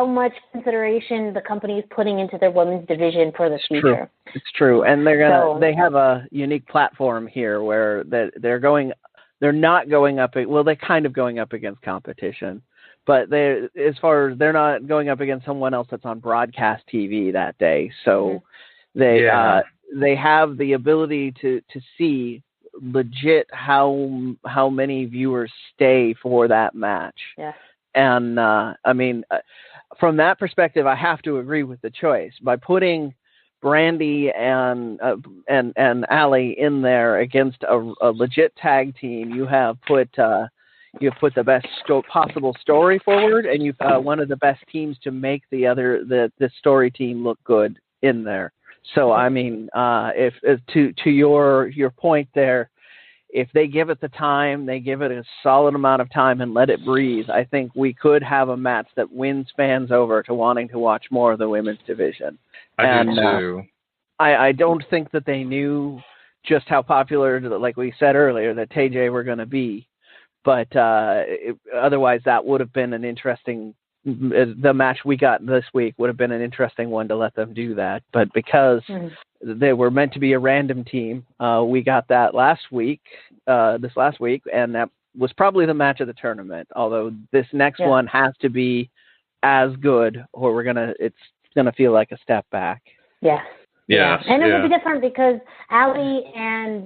much consideration the company is putting into their women's division for the future. It's true, and they have a unique platform here where they're not going up. Well, they're kind of going up against competition, but they're not going up against someone else that's on broadcast TV that day. So they have the ability to see legit how many viewers stay for that match. Yeah. And from that perspective, I have to agree with the choice. By putting Brandy and Allie in there against a legit tag team, you have put the best possible story forward, and you've one of the best teams to make the story team look good in there. So if to your point there, if they give it the time, they give it a solid amount of time and let it breathe, I think we could have a match that wins fans over to wanting to watch more of the women's division. I do too. I don't think that they knew just how popular, like we said earlier, that TJ were going to be. But otherwise, that would have been an interesting. The match we got this week would have been an interesting one to let them do that. But because they were meant to be a random team, we got that last week, and that was probably the match of the tournament. Although this next one has to be as good, or it's gonna feel like a step back. Yeah. Yeah. And it will be different because Allie and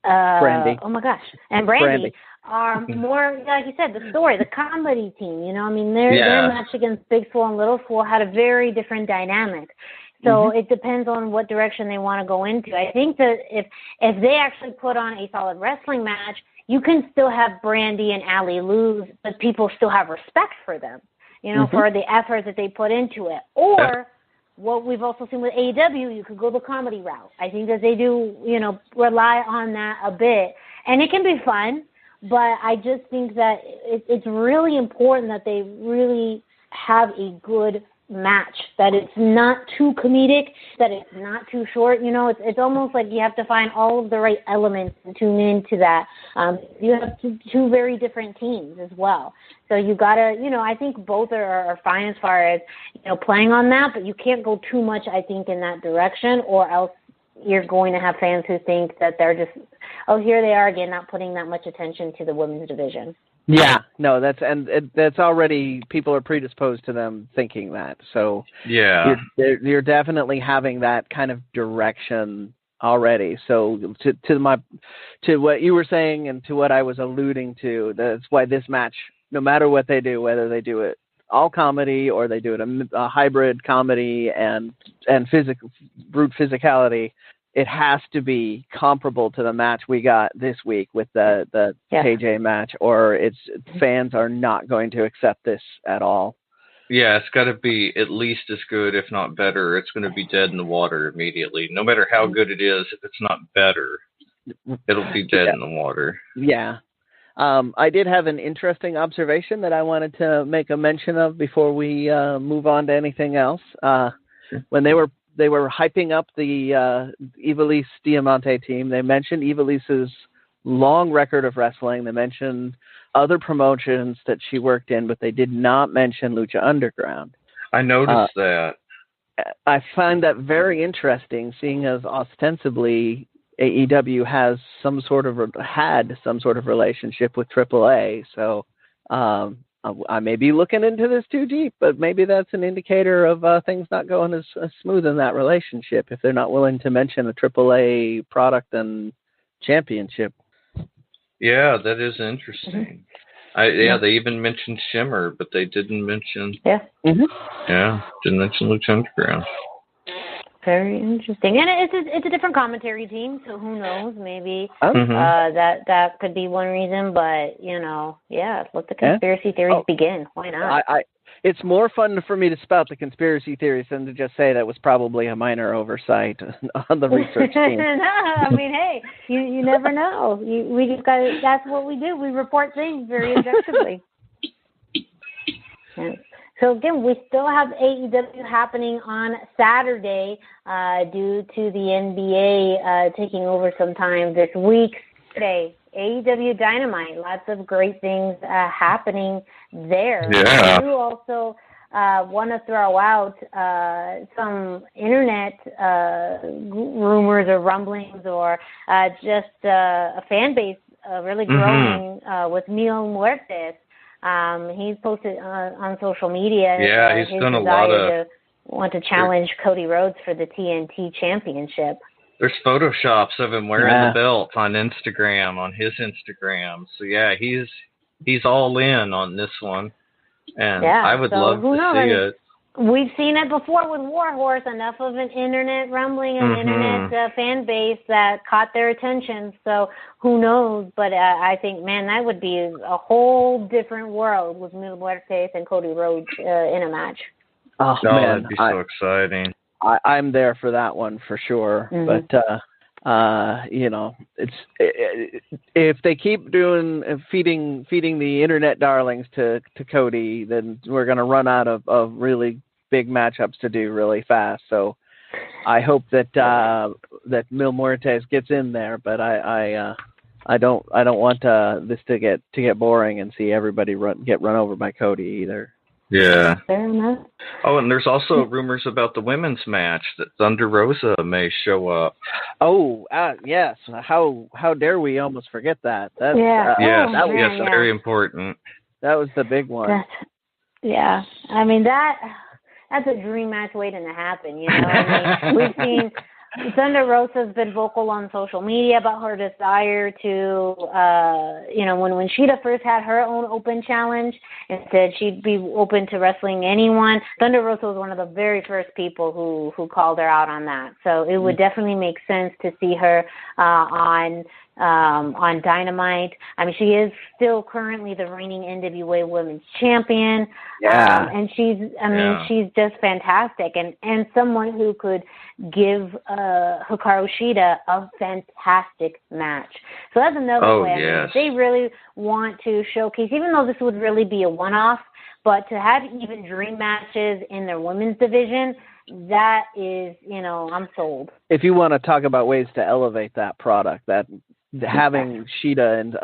Brandy. Oh my gosh, and Brandy are more, like you said, the story, the comedy team. Their match against Big Swole and Little Swole had a very different dynamic. So it depends on what direction they want to go into. I think that if they actually put on a solid wrestling match, you can still have Brandy and Allie lose, but people still have respect for them, for the effort that they put into it. Or what we've also seen with AEW, you could go the comedy route. I think that they do, rely on that a bit. And it can be fun, but I just think that it's really important that they really have a good match, that it's not too comedic, that it's not too short. You know, it's almost like you have to find all of the right elements and tune into that. You have two very different teams as well. So you got to, you know, I think both are fine as far as, you know, playing on that, but you can't go too much, I think, in that direction, or else you're going to have fans who think that they're just, oh, here they are again, not putting that much attention to the women's division. Yeah, no, that's already, people are predisposed to them thinking that. So yeah, you're definitely having that kind of direction already. So to what you were saying and to what I was alluding to, that's why this match, no matter what they do, whether they do it all comedy or they do it a hybrid comedy and brute physicality, it has to be comparable to the match we got this week with the KJ match, or fans are not going to accept this at all. Yeah, it's got to be at least as good, if not better. It's going to be dead in the water immediately. No matter how good it is, if it's not better, it'll be dead in the water. Yeah. I did have an interesting observation that I wanted to make a mention of before we move on to anything else. When they were hyping up the Ivelisse Diamante team, they mentioned Ivelisse's long record of wrestling. They mentioned other promotions that she worked in, but they did not mention Lucha Underground. I noticed that. I find that very interesting, seeing as ostensibly AEW had some sort of relationship with AAA. So I may be looking into this too deep, but maybe that's an indicator of things not going as smooth in that relationship if they're not willing to mention a AAA product and championship. Yeah, that is interesting. They even mentioned Shimmer, but they didn't mention. Yeah. Didn't mention Lucha Underground. Very interesting, and it's a different commentary team, so who knows? Maybe that could be one reason. But you know, let the conspiracy theories begin. Why not? It's more fun for me to spout the conspiracy theories than to just say that was probably a minor oversight on the research team. No, I mean, hey, you never know. We just got. That's what we do. We report things very objectively. So again, we still have AEW happening on Saturday due to the NBA taking over sometime this week. Today, AEW Dynamite, lots of great things happening there. Yeah. I do also want to throw out some internet rumors or rumblings or just a fan base really growing with Mil Muertes. He's posted on social media. Yeah, he's done a lot of. Want to challenge Cody Rhodes for the TNT Championship. There's photoshops of him wearing the belt on Instagram, on his Instagram. So yeah, he's all in on this one, and I would love to see it. We've seen it before with Warhorse. Enough of an internet rumbling and internet fan base that caught their attention. So who knows? But I think, man, that would be a whole different world with Mil Muertes and Cody Rhodes in a match. Oh man, that'd be so exciting. I'm there for that one for sure. But you know, if they keep feeding the internet darlings to Cody, then we're going to run out of really big matchups to do really fast. So I hope that Mil Muertes gets in there, but I don't want this to get boring and see everybody get run over by Cody either. Yeah. Fair enough. Oh, and there's also rumors about the women's match that Thunder Rosa may show up. Oh, yes. How dare we almost forget that? That's, very important. That was the big one. I mean that's a dream match waiting to happen. You know, I mean, we've seen Thunder Rosa's been vocal on social media about her desire to, when Sheeta first had her own open challenge and said she'd be open to wrestling anyone, Thunder Rosa was one of the very first people who called her out on that. So it would definitely make sense to see her on on Dynamite. I mean, she is still currently the reigning NWA Women's Champion. Yeah. And she's just fantastic and someone who could give Hikaru Shida a fantastic match. So that's another way. Yes. I mean, if they really want to showcase, even though this would really be a one-off, but to have even dream matches in their women's division, that is, I'm sold. If you want to talk about ways to elevate that product, that having Shida in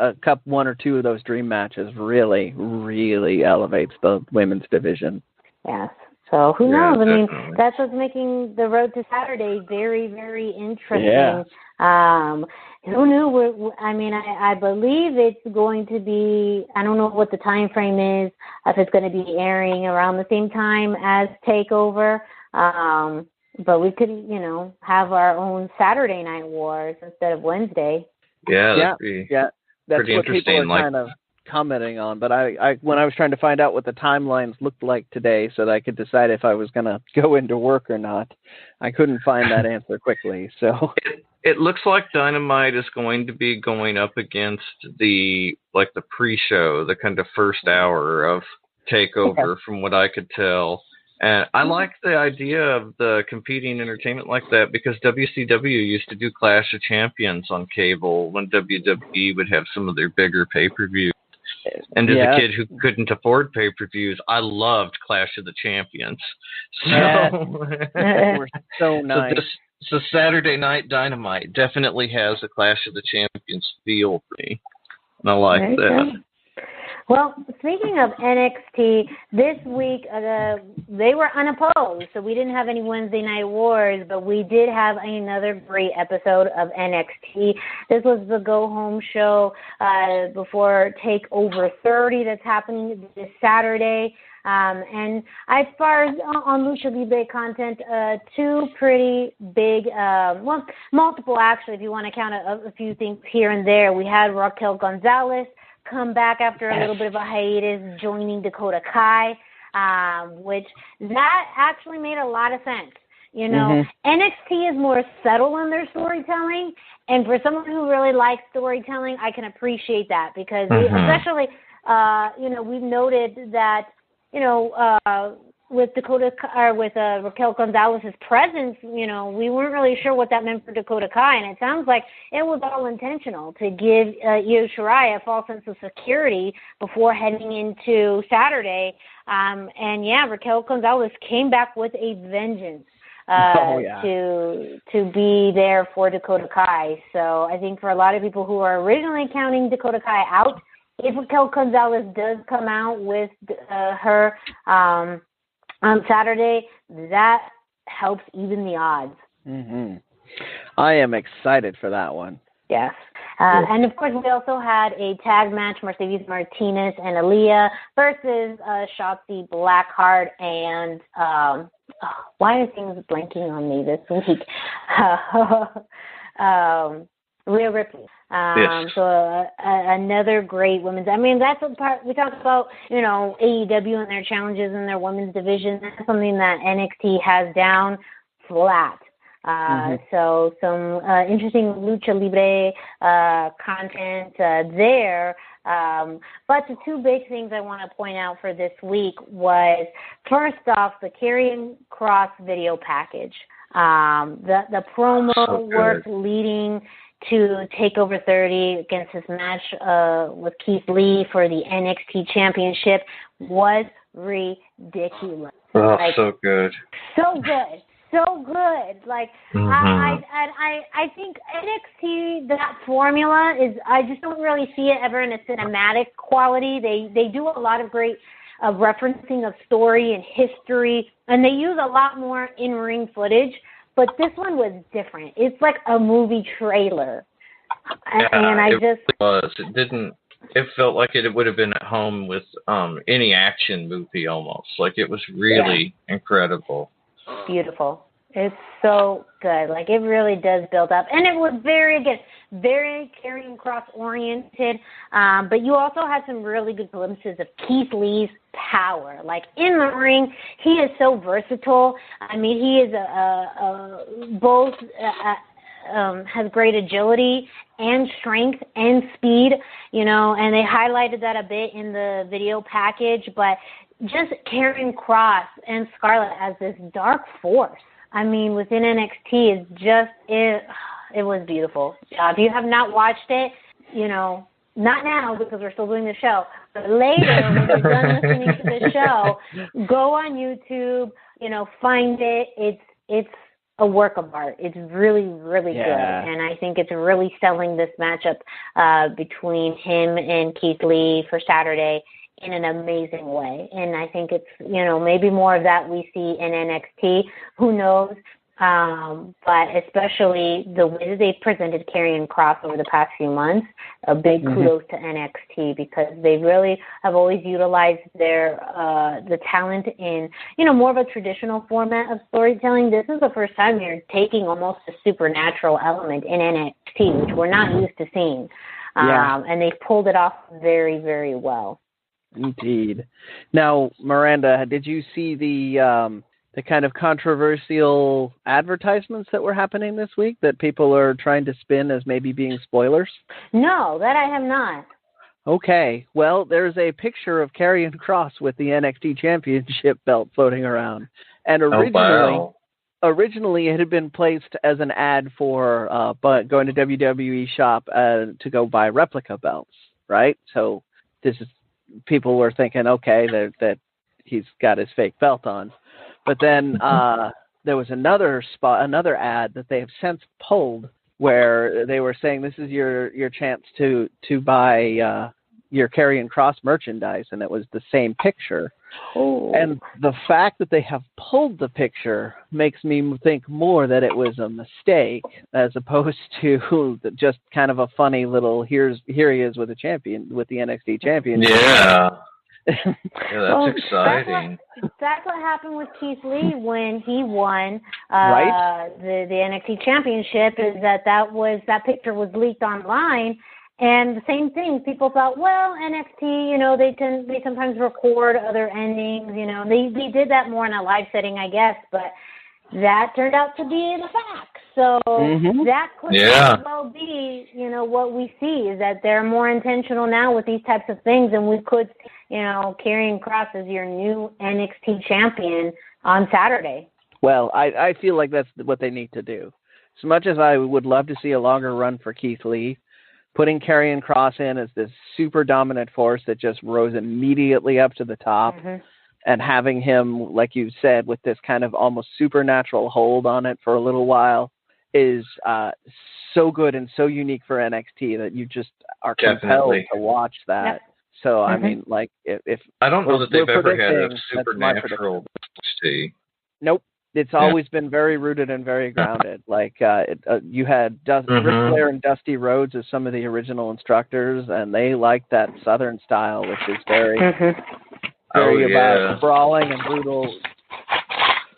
one or two of those dream matches really, really elevates the women's division. Yes. So who knows? I mean, Definitely. that's what's making the road to Saturday very, very interesting. Yeah. Who knew? I believe it's going to be, I don't know what the time frame is, if it's going to be airing around the same time as Takeover. But we could, have our own Saturday Night Wars instead of Wednesday. Yeah, that's pretty what people interesting. are kind of commenting on. But I when I was trying to find out what the timelines looked like today so that I could decide if I was going to go into work or not, I couldn't find that answer quickly. So it looks like Dynamite is going to be going up against the pre-show, the kind of first hour of Takeover, from what I could tell. And I like the idea of the competing entertainment like that because WCW used to do Clash of Champions on cable when WWE would have some of their bigger pay-per-views. And as a kid who couldn't afford pay-per-views, I loved Clash of the Champions. They were so nice. So Saturday Night Dynamite definitely has a Clash of the Champions feel for me. And I like that. Good. Well, speaking of NXT, this week they were unopposed, so we didn't have any Wednesday Night Wars, but we did have another great episode of NXT. This was the go-home show before Takeover 30 that's happening this Saturday. And as far as on Lucha Libre content, two pretty big, multiple actually, if you want to count a few things here and there. We had Raquel Gonzalez come back after a little bit of a hiatus, joining Dakota Kai, which that actually made a lot of sense. NXT is more subtle in their storytelling, and for someone who really likes storytelling, I can appreciate that because especially, we've noted that, with Raquel Gonzalez's presence, we weren't really sure what that meant for Dakota Kai, and it sounds like it was all intentional to give Io Shirai a false sense of security before heading into Saturday. Raquel Gonzalez came back with a vengeance to be there for Dakota Kai. So I think for a lot of people who are originally counting Dakota Kai out, if Raquel Gonzalez does come out with her on Saturday, that helps even the odds. I am excited for that one. Yes. And, of course, we also had a tag match, Mercedes Martinez and Aaliyah versus Shotzi Blackheart and why are things blanking on me this week? Rhea Ripley. So another great women's. I mean, that's the part we talked about. AEW and their challenges in their women's division. That's something that NXT has down flat. So some interesting Lucha Libre content there. But the two big things I want to point out for this week was, first off, the Karrion Kross video package. The promo work leading to Takeover 30 against his match with Keith Lee for the NXT Championship was ridiculous. Oh, so good. So good. So good. Like, I think NXT, that formula is, I just don't really see it ever in a cinematic quality. They do a lot of great referencing of story and history, and they use a lot more in-ring footage. But this one was different. It's like a movie trailer. It was. It felt like it would have been at home with any action movie almost. Like, it was really incredible. Beautiful. It's so good. Like, it really does build up. And it was very Karrion Kross oriented. But you also had some really good glimpses of Keith Lee's power. Like, in the ring, he is so versatile. I mean, he is both has great agility and strength and speed, and they highlighted that a bit in the video package, but just Karrion Kross and Scarlett as this dark force, I mean, within NXT is just, it was beautiful. If you have not watched it, not now because we're still doing the show, but later when you're done listening to the show, go on YouTube, find it. It's a work of art. It's really, really good. And I think it's really selling this matchup between him and Keith Lee for Saturday in an amazing way. And I think it's, maybe more of that we see in NXT. Who knows? But especially the way that they've presented Karrion Kross over the past few months, a big kudos to NXT because they really have always utilized their the talent in, more of a traditional format of storytelling. This is the first time you're taking almost a supernatural element in NXT, which we're not used to seeing. And they've pulled it off very, very well. Indeed. Now, Miranda, did you see the kind of controversial advertisements that were happening this week that people are trying to spin as maybe being spoilers? No, that I have not. Okay. Well, there's a picture of Karrion Kross with the NXT Championship belt floating around. And originally it had been placed as an ad for going to WWE shop to go buy replica belts, right? So people were thinking, okay, that he's got his fake belt on. But then there was another ad that they have since pulled where they were saying this is your chance to buy your Karrion Kross merchandise, and it was the same picture. Oh. And the fact that they have pulled the picture makes me think more that it was a mistake as opposed to just kind of a funny little here he is with the NXT champion. Yeah. Yeah, that's exciting. That's what happened with Keith Lee when he won the NXT championship. Is that picture was leaked online, and the same thing. People thought, well, NXT, they sometimes record other endings. They did that more in a live setting, I guess, but that turned out to be the fact. So that could well be, what we see is that they're more intentional now with these types of things, and we could, Karrion Kross as your new NXT champion on Saturday. Well, I feel like that's what they need to do. As much as I would love to see a longer run for Keith Lee, putting Karrion Kross in as this super dominant force that just rose immediately up to the top, and having him, like you said, with this kind of almost supernatural hold on it for a little while is so good and so unique for NXT that you just are compelled to watch that. Yep. So, I mean, like, if I don't know that they've ever had a supernatural NXT. Nope. It's always been very rooted and very grounded. Like, you had Ric Flair and Dusty Rhodes as some of the original instructors, and they liked that Southern style, which is very about brawling and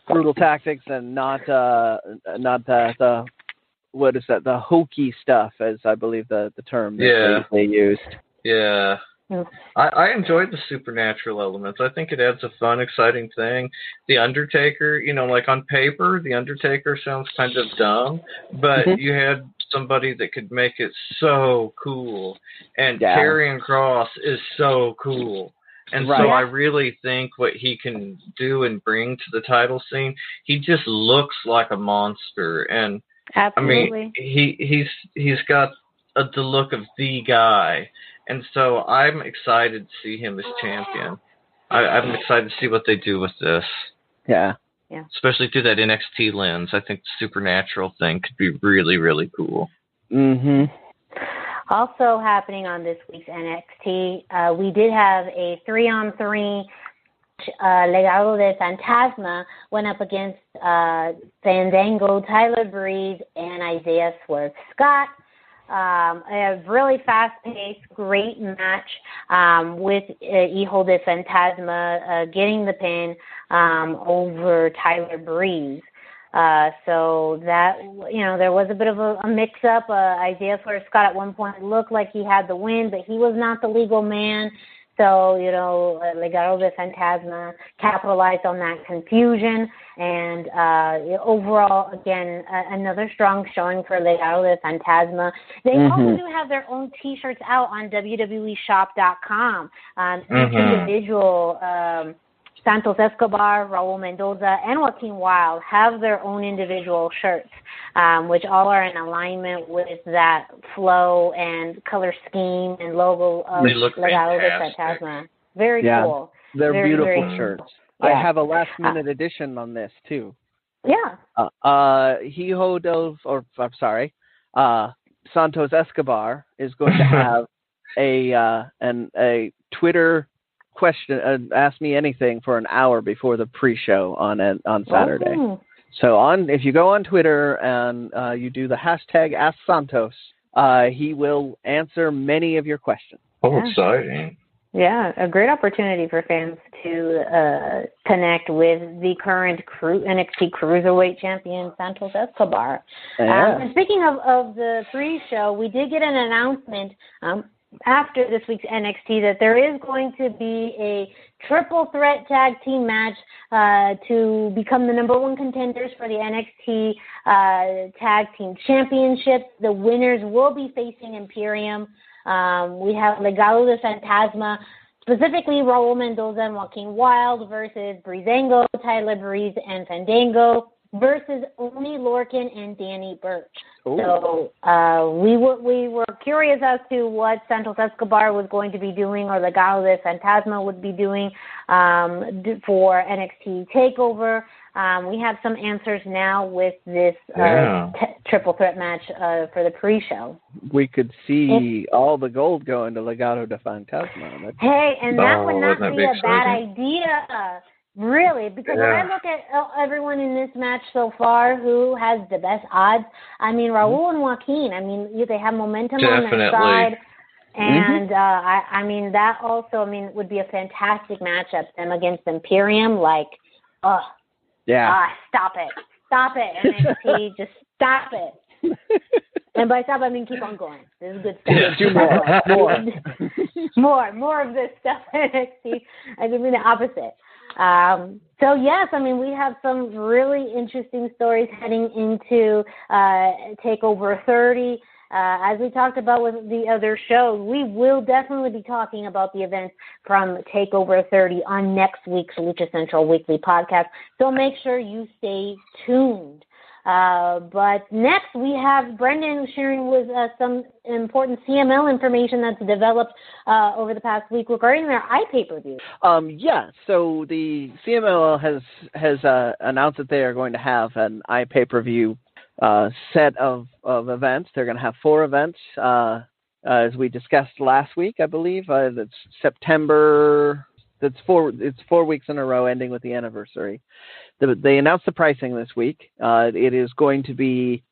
brutal tactics, and not the what is that, the hokey stuff, as I believe the term that they used. Yeah. I enjoyed the supernatural elements. I think it adds a fun, exciting thing. The Undertaker, like on paper, the Undertaker sounds kind of dumb, but you had somebody that could make it so cool. And Karrion Kross is so cool. And so I really think what he can do and bring to the title scene, he just looks like a monster. And absolutely. I mean, he's got the look of the guy. And so I'm excited to see him as champion. I'm excited to see what they do with this. Yeah. Especially through that NXT lens. I think the supernatural thing could be really, really cool. Also happening on this week's NXT, we did have a 3-on-3 Legado del Fantasma went up against Fandango, Tyler Breeze, and Isaiah Swerve Scott. A really fast-paced, great match with Hijo de Fantasma getting the pin over Tyler Breeze. So that, there was a bit of a mix-up. Isaiah Swerve Scott at one point looked like he had the win, but he was not the legal man. So, Legado del Fantasma capitalized on that confusion. And overall, again, another strong showing for Legado del Fantasma. They also do have their own T-shirts out on WWEshop.com. Each individual, Santos Escobar, Raul Mendoza, and Joaquin Wilde have their own individual shirts, which all are in alignment with that flow and color scheme and logo of Legado del Fantasma. Very cool. They're very, beautiful shirts. Yeah. I have a last-minute edition on this, too. Yeah. Santos Escobar is going to have a Twitter question, ask me anything for an hour before the pre-show on Saturday. Oh. So if you go on Twitter and you do the hashtag Ask Santos, he will answer many of your questions. Oh, exciting. Yeah, a great opportunity for fans to connect with the current NXT Cruiserweight champion, Santos Escobar. Yeah. And speaking of the pre-show, we did get an announcement after this week's NXT that there is going to be a triple threat tag team match to become the number one contenders for the NXT tag team championship. The winners will be facing Imperium. We have Legado del Fantasma, specifically Raul Mendoza and Joaquin Wilde versus Breezango, Tyler Breeze, and Fandango versus Oni Lorcan and Danny Burch. Ooh. So we were curious as to what Santos Escobar was going to be doing, or Legado del Fantasma would be doing for NXT TakeOver. We have some answers now with this triple threat match for the pre-show. We could see all the gold going to Legado del Fantasma. And that would not be a bad idea. Really, because when I look at everyone in this match so far who has the best odds, I mean, Raul and Joaquin, I mean, they have momentum on their side. And, I mean, that also, would be a fantastic matchup, them against Imperium. Stop it. Stop it, NXT. Just stop it. And by stop, I mean keep on going. This is good stuff. Yeah, do more of this stuff at NXT. I mean the opposite. So yes, we have some really interesting stories heading into TakeOver 30. As we talked about with the other shows, we will definitely be talking about the events from TakeOver 30 on next week's Lucha Central Weekly podcast. So make sure you stay tuned. But next we have Brendan sharing with us some important CML information that's developed over the past week regarding their iPay-per-view. So the CML has announced that they are going to have an iPay-per-view set of events. They're going to have 4 events, as we discussed last week, I believe. That's September. It's 4 weeks in a row, ending with the anniversary. They announced the pricing this week. It is going to be,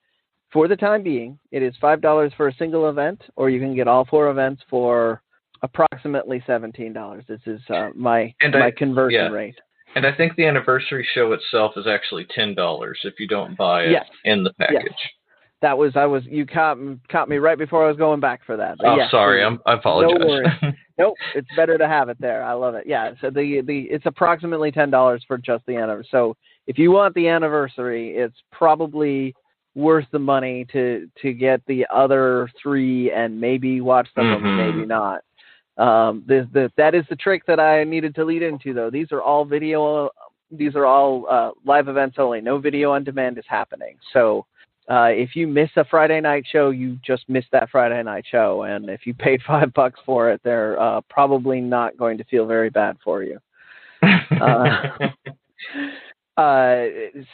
for the time being, it is $5 for a single event, or you can get all 4 events for approximately $17. This is my conversion rate. And I think the anniversary show itself is actually $10 if you don't buy it in the package. Yes. You caught me right before I was going back for that. But sorry, I apologize. No worries. Nope, it's better to have it there. I love it. Yeah, so it's approximately $10 for just the anniversary. So if you want the anniversary, it's probably worth the money to get the other 3 and maybe watch some of them, maybe not. That is the trick that I needed to lead into, though. These are all video. These are all live events only. No video on demand is happening. So if you miss a Friday night show, you just missed that Friday night show. And if you paid $5 for it, they're probably not going to feel very bad for you.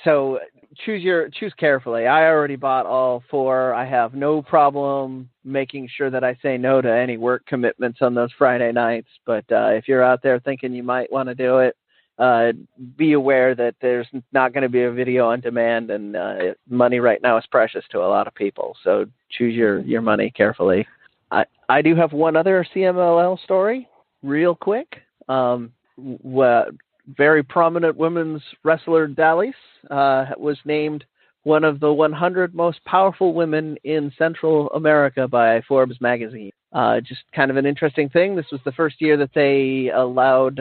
So choose carefully. I already bought all 4. I have no problem making sure that I say no to any work commitments on those Friday nights. But if you're out there thinking you might want to do it, be aware that there's not going to be a video on demand, and money right now is precious to a lot of people. So choose your money carefully. I do have one other CMLL story, real quick. Very prominent women's wrestler Dallas was named one of the 100 most powerful women in Central America by Forbes magazine. just kind of an interesting thing. This was the first year that they allowed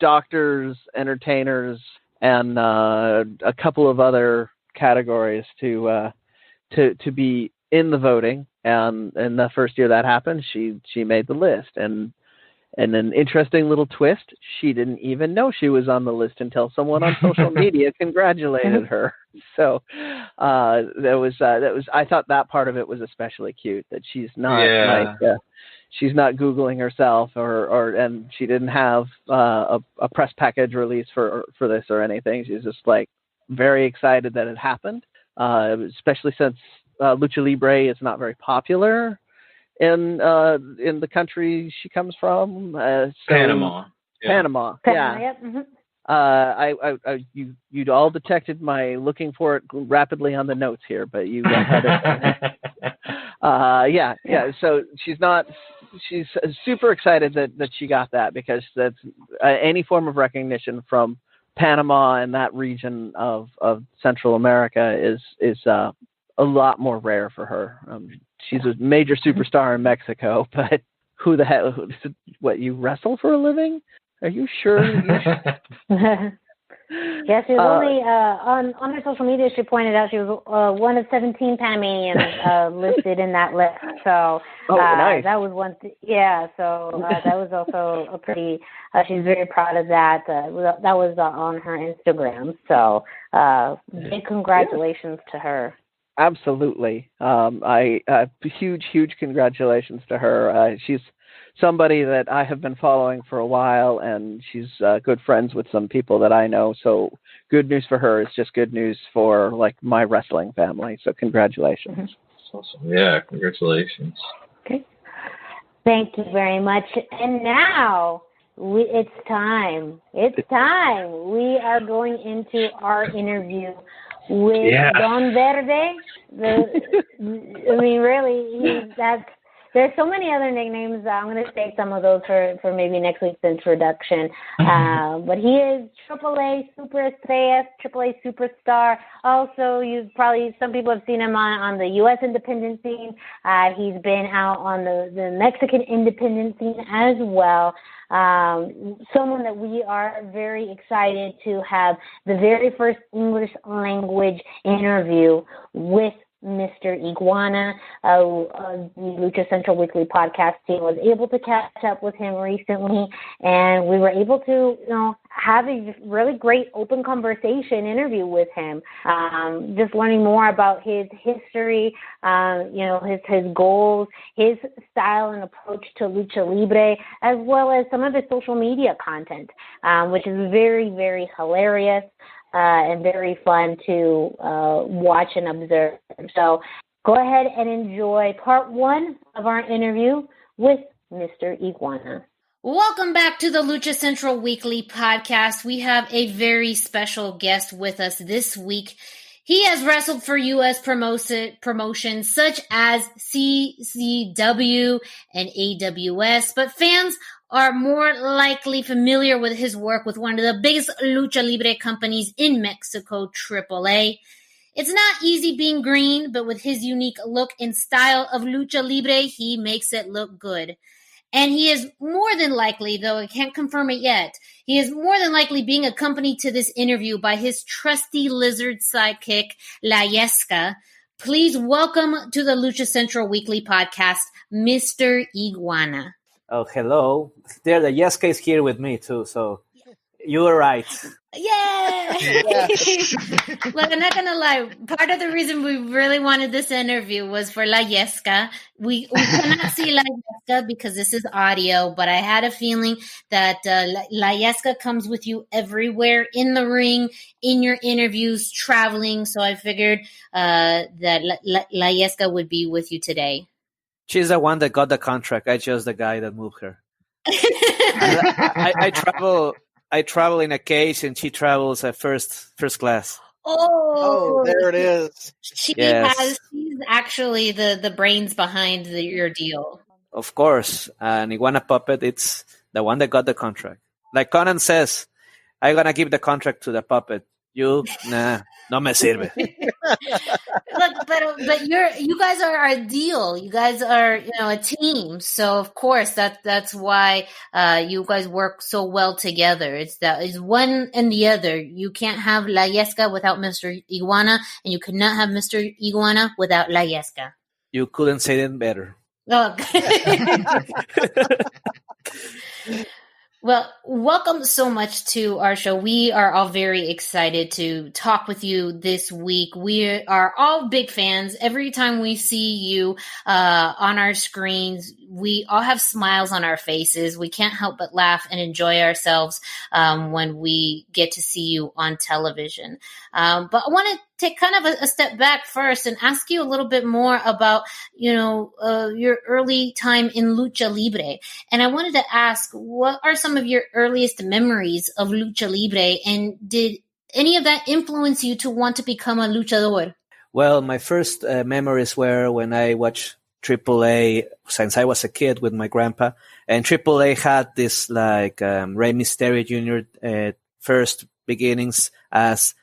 doctors, entertainers, and a couple of other categories to be in the voting. And in the first year that happened, she made the list. And an interesting little twist, she didn't even know she was on the list until someone on social media congratulated her. So that was I thought that part of it was especially cute, that she's not she's not Googling herself and she didn't have a press package release for this or anything. She's just like very excited that it happened, especially since Lucha Libre is not very popular in the country she comes from, Panama. Panama. Yeah. Yep. Mm-hmm. You'd all detected my looking for it rapidly on the notes here, but you had it. So she's super excited that she got that, because that's any form of recognition from Panama and that region of Central America is a lot more rare for her. She's a major superstar in Mexico, but who the hell? What, you wrestle for a living? Are you sure? Yes, she was only on her social media. She pointed out she was one of 17 Panamanians listed in that list. So nice. That was one. So that was also a pretty. She's very proud of that. That was on her Instagram. So big congratulations to her. Absolutely. Huge congratulations to her. She's somebody that I have been following for a while, and she's good friends with some people that I know. So good news for her is just good news for like my wrestling family. So congratulations. That's awesome. Yeah, congratulations. Okay. Thank you very much. And now it's time. It's time. We are going into our interview with Don Verde. There's so many other nicknames. I'm going to save some of those for maybe next week's introduction. But he is AAA Super Estrellas, AAA Superstar. Also, some people have seen him on the U.S. independent scene. He's been out on the Mexican independent scene as well. Someone that we are very excited to have the very first English language interview with Mr. Iguana. The Lucha Central Weekly podcast team was able to catch up with him recently, and we were able to, have a really great open conversation interview with him. Just learning more about his history, his goals, his style and approach to Lucha Libre, as well as some of his social media content, which is very, very hilarious. And very fun to watch and observe. So go ahead and enjoy part one of our interview with Mr. Iguana. Welcome back to the Lucha Central Weekly podcast. We have a very special guest with us this week. He has wrestled for U.S. promotions such as CCW and AWS, but fans are more likely familiar with his work with one of the biggest Lucha Libre companies in Mexico, AAA. It's not easy being green, but with his unique look and style of Lucha Libre, he makes it look good. And he is more than likely, though I can't confirm it yet, he is more than likely being accompanied to this interview by his trusty lizard sidekick, La Yesca. Please welcome to the Lucha Central Weekly podcast, Mr. Iguana. Oh, hello. There, the Yesca is here with me, too, so you were right. Yay! Look, I'm not going to lie. Part of the reason we really wanted this interview was for La Yesca. We cannot see La Yesca because this is audio, but I had a feeling that La Yesca comes with you everywhere, in the ring, in your interviews, traveling, so I figured that La Yesca would be with you today. She's the one that got the contract. I chose the guy that moved her. I travel in a cage, and she travels at first class. Oh, there it is. She's actually the brains behind your deal. Of course, an Iguana puppet. It's the one that got the contract. Like Conan says, I'm gonna give the contract to the puppet. You, nah, no me sirve. Look, but but you guys are a deal. You guys are, a team. So of course that's why you guys work so well together. It's one and the other. You can't have La Yesca without Mr. Iguana, and you cannot have Mr. Iguana without La Yesca. You couldn't say it better. Oh. Well, welcome so much to our show. We are all very excited to talk with you this week. We are all big fans. Every time we see you on our screens, we all have smiles on our faces. We can't help but laugh and enjoy ourselves when we get to see you on television. But I want to take kind of a step back first and ask you a little bit more about, your early time in Lucha Libre. And I wanted to ask, what are some of your earliest memories of Lucha Libre? And did any of that influence you to want to become a luchador? Well, my first memories were when I watched AAA since I was a kid with my grandpa. And AAA had this Rey Mysterio Jr. First beginnings as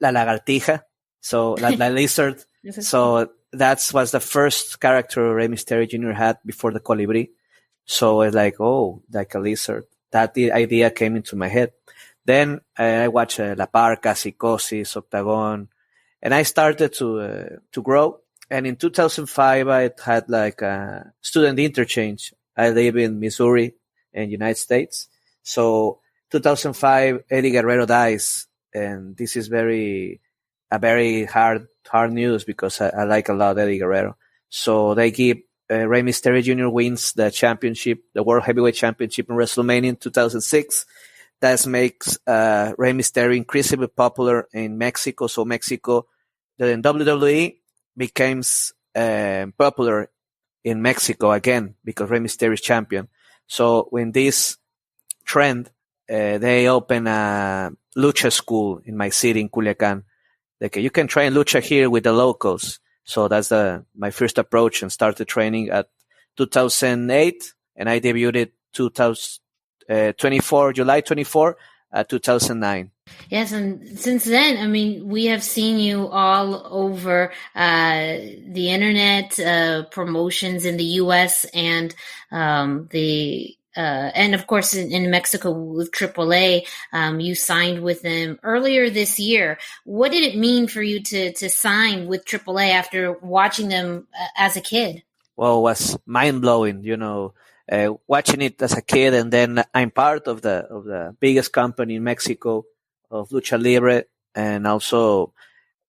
La Lagartija. So, la lizard. So, that was the first character Rey Mysterio Jr. had before the Colibri. So, it's like a lizard. That idea came into my head. Then I watched La Parca, Psicosis, Octagon, and I started to grow. And in 2005, I had a student interchange. I live in Missouri in United States. So, 2005, Eddie Guerrero dies. And this is a very hard news because I like a lot Eddie Guerrero. So they give Rey Mysterio Jr. wins the championship, the World Heavyweight Championship in WrestleMania in 2006. That makes Rey Mysterio increasingly popular in Mexico. So Mexico, then WWE becomes popular in Mexico again because Rey Mysterio is champion. So when this trend, they open a lucha school in my city in Culiacan. You can train lucha here with the locals. So that's my first approach, and started training at 2008, and I debuted July 24, 2009. Yes, and since then, we have seen you all over the internet, promotions in the U.S. and and of course in Mexico with AAA. You signed with them earlier this year. What did it mean for you to sign with AAA after watching them as a kid? Well, it was mind blowing, watching it as a kid, and then I'm part of the biggest company in Mexico of Lucha Libre, and also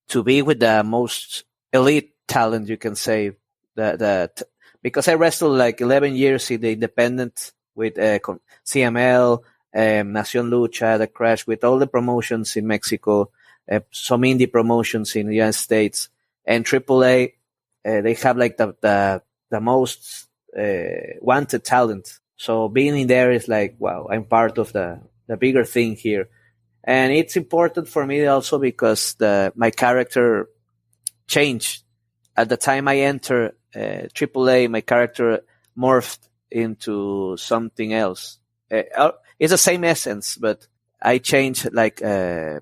to be with the most elite talent, you can say, because I wrestled 11 years in the independent with CML, Nación Lucha, The Crash, with all the promotions in Mexico, some indie promotions in the United States, and AAA, they have the most wanted talent. So being in there is wow, I'm part of the bigger thing here. And it's important for me also because my character changed. At the time I entered AAA, my character morphed into something else. It's the same essence, but I changed, my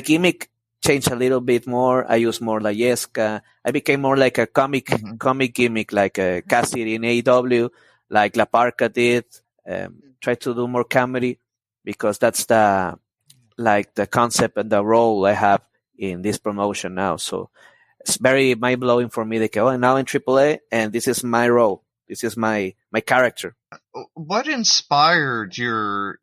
gimmick changed a little bit more. I use more La Yesca. I became more like a comic gimmick, like Cassidy in AEW, like La Parca did. Try to do more comedy because that's the concept and the role I have in this promotion now. So it's very mind blowing for me. I'm now in AAA, and this is my role. This is my character. What inspired your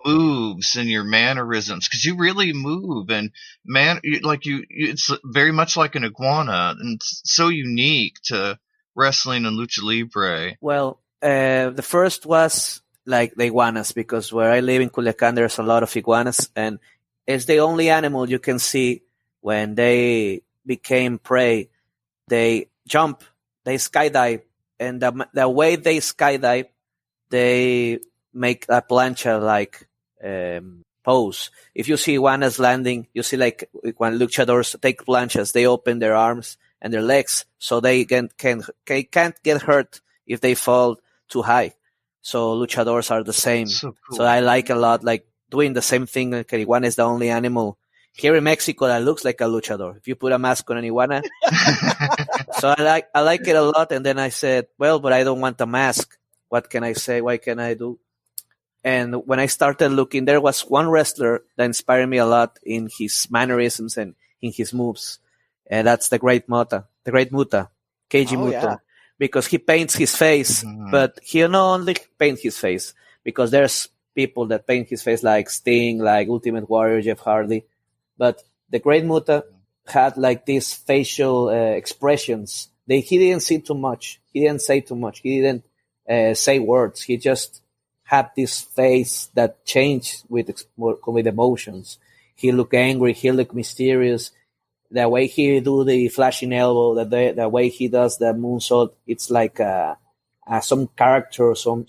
moves and your mannerisms? Because you really move, and it's very much like an iguana, and it's so unique to wrestling and lucha libre. Well, the first was the iguanas, because where I live in Culiacan, there's a lot of iguanas, and it's the only animal you can see when they became prey. They jump, they skydive. And the way they skydive, they make a plancha pose. If you see iguanas landing, you see when luchadors take planchas, they open their arms and their legs so they can't get hurt if they fall too high. So luchadors are the same. So, cool. So I like a lot doing the same thing. Iguana is the only animal here in Mexico that looks like a luchador. If you put a mask on an iguana. So I like it a lot. And then I said, well, but I don't want a mask. What can I say? What can I do? And when I started looking, there was one wrestler that inspired me a lot in his mannerisms and in his moves. And that's the Great Muta, Keiji Muto. Yeah. Because he paints his face, but he not only paints his face, because there's people that paint his face like Sting, like Ultimate Warrior, Jeff Hardy. But the Great Muta had like these facial expressions. He didn't see too much. He didn't say too much. He didn't say words. He just had this face that changed with emotions. He looked angry. He looked mysterious. The way he do the flashing elbow, the way he does the moonsault, it's like some character, some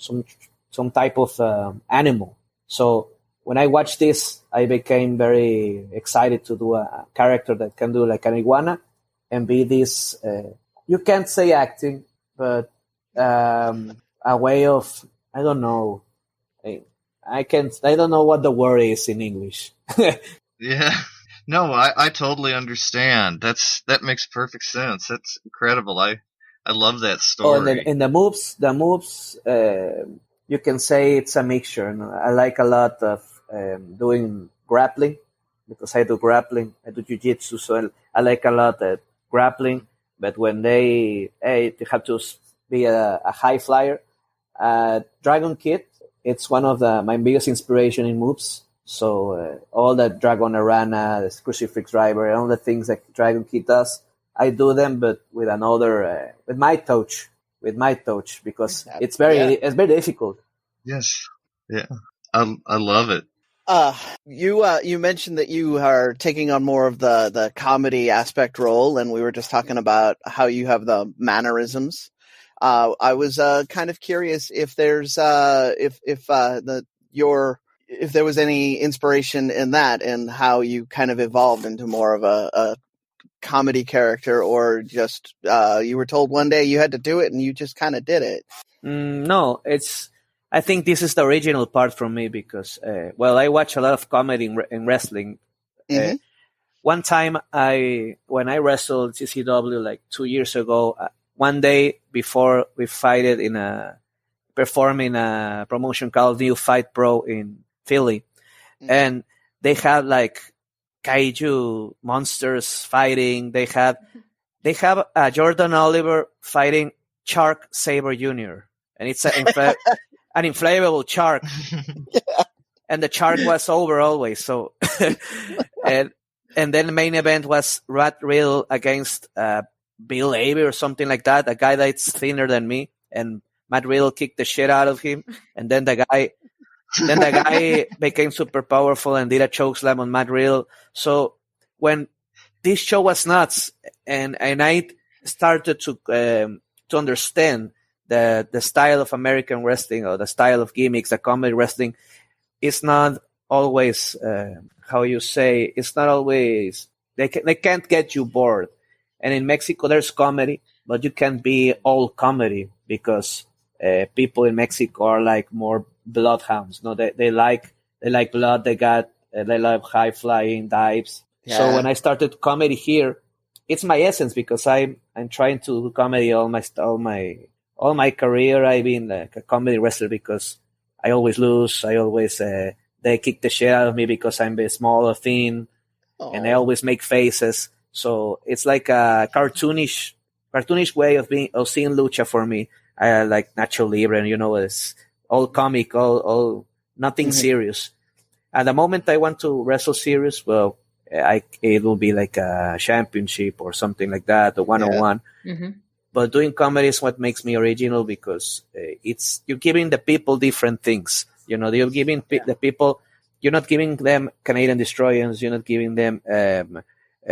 type of animal. So when I watched this, I became very excited to do a character that can do like an iguana and be this. You can't say acting, but a way of, I don't know. I don't know what the word is in English. Yeah. No, I totally understand. That makes perfect sense. That's incredible. I love that story. And the moves, you can say it's a mixture. And I like a lot of doing grappling because I do grappling. I do jiu-jitsu, so I like a lot of grappling. But when they have to be a high flyer, Dragon Kid, it's one of my biggest inspiration in moves. So all the Dragon Arana, the Crucifix Driver, and all the things that Dragon Kid does, I do them, but with another, with my touch, because it's very difficult. Yes, yeah, I love it. You mentioned that you are taking on more of the comedy aspect role, and we were just talking about how you have the mannerisms. I was kind of curious if there's if there was any inspiration in that and how you kind of evolved into more of a comedy character, or just you were told one day you had to do it and you just kind of did it. No, I think this is the original part from me because, I watch a lot of comedy in wrestling. Mm-hmm. One time when I wrestled CCW like 2 years ago, one day before we perform in a promotion called New Fight Pro in Philly, and they had like kaiju monsters fighting. They have Jordan Oliver fighting Shark Saber Jr. and it's an inflatable shark, and the shark was over always. So, and then the main event was Rat Riddle against Bill Avery or something like that, a guy that's thinner than me, and Matt Riddle kicked the shit out of him, and then the guy became super powerful and did a chokeslam on Matt Riddle. So when this show was nuts, and I started to understand the style of American wrestling, or the style of gimmicks, the comedy wrestling, is not always it's not always they can't get you bored. And in Mexico there's comedy, but you can't be all comedy because people in Mexico are like more bloodhounds. No, they like blood. They love high flying dives. Yeah. So when I started comedy here, it's my essence because I'm trying to do comedy all my career. I've been like a comedy wrestler because I always lose. I always they kick the shit out of me because I'm very small or thin, and I always make faces. So it's like a cartoonish way of seeing lucha for me. I like Lucha Libre, and it's all comic, all nothing serious. At the moment I want to wrestle serious, it will be like a championship or something like that, or one-on-one. Mm-hmm. But doing comedy is what makes me original because you're giving the people different things. You're giving the people, you're not giving them Canadian Destroyers, you're not giving them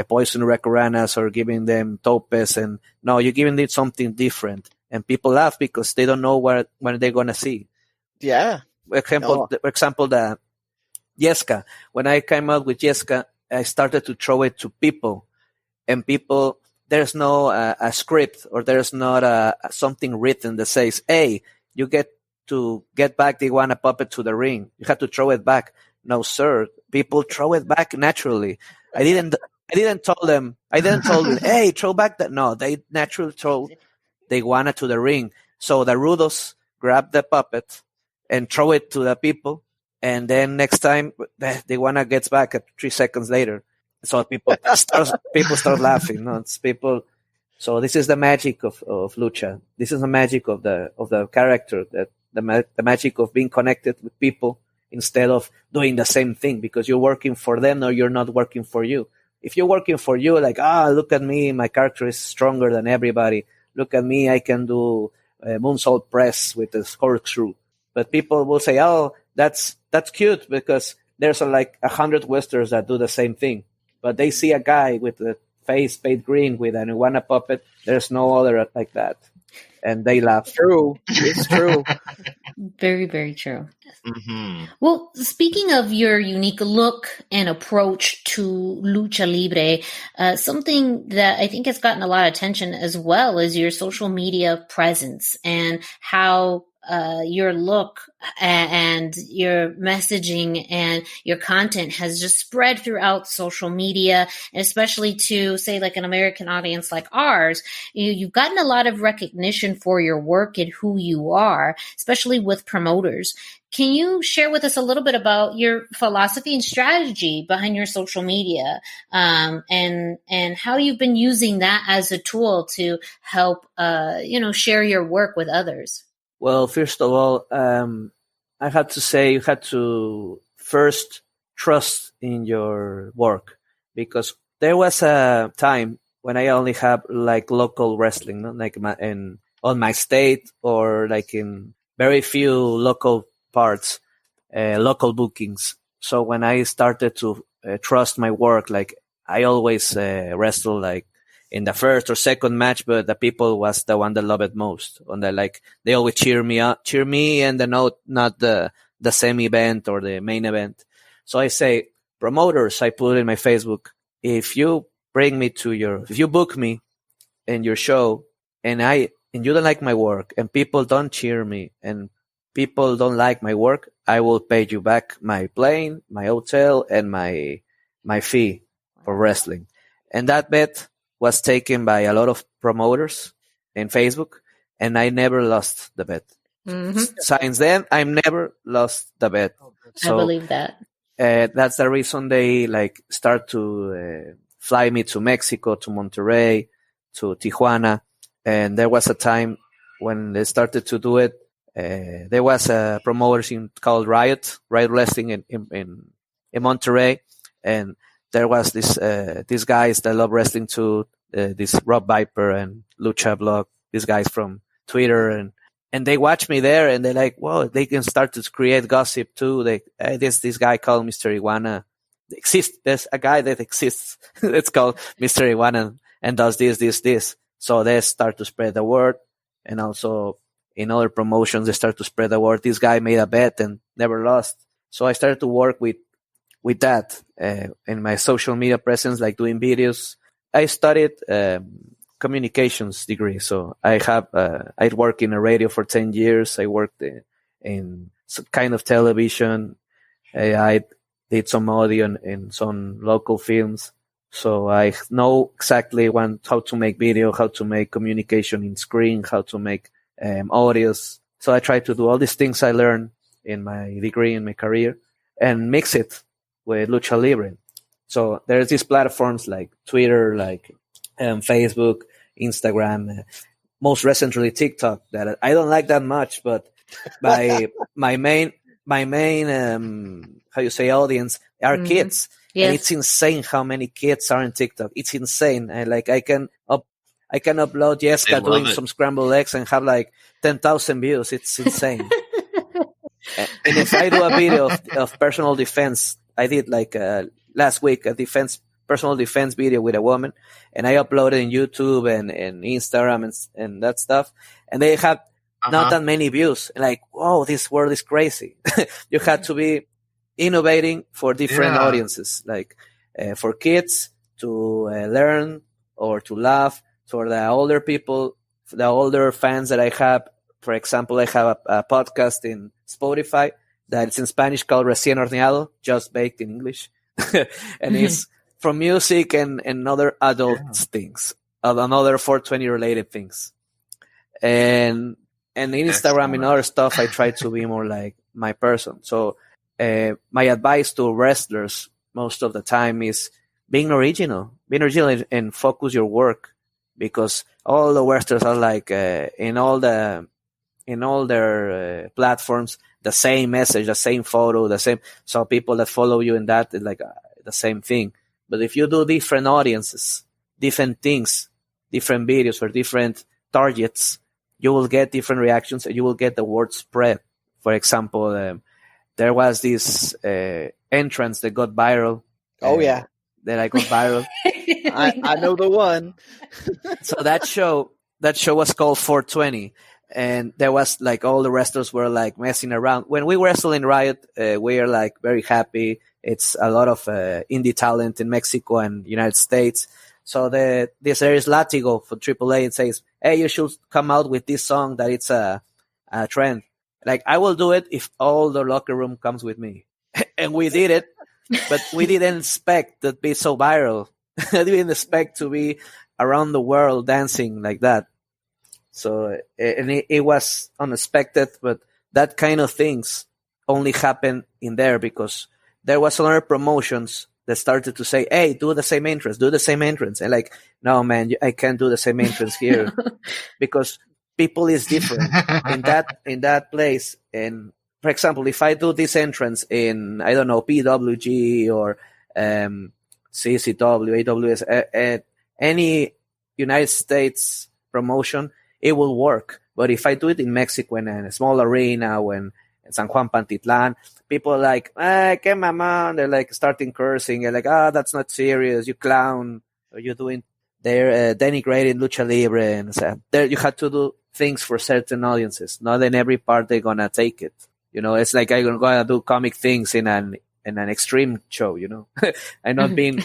Poison Recuranas or giving them Topes, and no, you're giving them something different. And people laugh because they don't know what they're going to see. Yeah. For example, the Yesca. When I came out with Yesca, I started to throw it to people. And people, there's no a script, or there's not something written that says, hey, you get to get back the Iguana puppet to the ring. You have to throw it back. No, sir. People throw it back naturally. I didn't tell them, hey, throw back that. No, they naturally throw the iguana to the ring. So the rudos grab the puppet and throw it to the people. And then next time the iguana gets back at 3 seconds later. So people start laughing. No, it's people. So this is the magic of lucha. This is the magic of the character, that the magic of being connected with people instead of doing the same thing because you're working for them or you're not working for you. If you're working for you, like, look at me, my character is stronger than everybody. Look at me, I can do a moonsault press with a corkscrew. But people will say, oh, that's cute because there's like 100 Westerners that do the same thing. But they see a guy with the face painted green with an iguana puppet. There's no other like that. And they laugh. True. It's true. Very, very true. Mm-hmm. Well, speaking of your unique look and approach to Lucha Libre, something that I think has gotten a lot of attention as well is your social media presence and how your look and your messaging and your content has just spread throughout social media, especially to say like an American audience like ours. You've gotten a lot of recognition for your work and who you are, especially with promoters. Can you share with us a little bit about your philosophy and strategy behind your social media, and how you've been using that as a tool to help, share your work with others? Well, first of all, I had to say you had to first trust in your work, because there was a time when I only have like local wrestling, no? Like on my state or like in very few local parts, local bookings. So when I started to trust my work, like I always wrestle like in the first or second match, but the people was the one that loved it most. On the like, they always cheer me, and not the same event or the main event. So I say, promoters, I put in my Facebook, if you book me in your show, and you don't like my work, and people don't cheer me, and people don't like my work, I will pay you back my plane, my hotel, and my fee for wrestling. And that bet was taken by a lot of promoters in Facebook, and I never lost the bet. Mm-hmm. Since then, I've never lost the bet. So, I believe that. That's the reason they like start to fly me to Mexico, to Monterrey, to Tijuana. And there was a time when they started to do it. There was a promoter called Riot Wrestling in Monterrey, and there was these guys that love wrestling too, this Rob Viper and Lucha Blog, these guys from Twitter, and they watch me there, and they're like, whoa, they can start to create gossip too. This guy called Mr. Iguana exists. There's a guy that exists. It's called Mr. Iguana and does this. So they start to spread the word, and also in other promotions they start to spread the word. This guy made a bet and never lost. So I started to work with that in my social media presence, like doing videos. I studied communications degree, so I worked in a radio for 10 years. I worked in some kind of television. I did some audio in some local films, so I know exactly how to make video, how to make communication in screen, how to make audios. So I try to do all these things I learned in my degree, in my career, and mix it with Lucha Libre. So there's these platforms like Twitter, like Facebook, Instagram, most recently TikTok, that I don't like that much, but my main audience are kids. Yes. And it's insane how many kids are in TikTok. It's insane. And like I can upload Jessica doing some scrambled eggs and have like 10,000 views. It's insane. And if I do a video of personal defense, I did like last week a personal defense video with a woman, and I uploaded in YouTube and Instagram and that stuff, and they have not that many views. And like, whoa, this world is crazy. You had to be innovating for different audiences, like for kids to learn or to laugh, for the older people, the older fans that I have. For example, I have a podcast in Spotify that it's in Spanish called Recién Horneado, just baked in English. And from music and other adult things, another 420 related things, and in Instagram and other stuff, I try to be more like my person. So my advice to wrestlers most of the time is being original and focus your work, because all the wrestlers are like in all their platforms, the same message, the same photo, the same. So people that follow you in that is like the same thing. But if you do different audiences, different things, different videos for different targets, you will get different reactions and you will get the word spread. For example, there was this entrance that got viral. Oh, yeah. That I got viral. I know the one. So that show was called 420. And there was like all the wrestlers were like messing around. When we wrestle in Riot, we are like very happy. It's a lot of indie talent in Mexico and United States. So there is Latigo for AAA and says, hey, you should come out with this song that it's a trend. Like, I will do it if all the locker room comes with me. And we did it, but we didn't expect that be so viral. I didn't expect to be around the world dancing like that. So, and it was unexpected, but that kind of things only happen in there because there was other promotions that started to say, hey, do the same entrance. And like, no, man, I can't do the same entrance here because people is different in that place. And for example, if I do this entrance in, I don't know, PWG or CCW, AWS, any United States promotion, it will work. But if I do it in Mexico in a small arena when in San Juan Pantitlan, people are like, que mamá. They're like starting cursing. They're like, that's not serious. You clown. Or you're doing, they're denigrating Lucha Libre. And so there you have to do things for certain audiences. Not in every part they're going to take it. You know, it's like I'm going to do comic things in an extreme show, you know. I'm not being,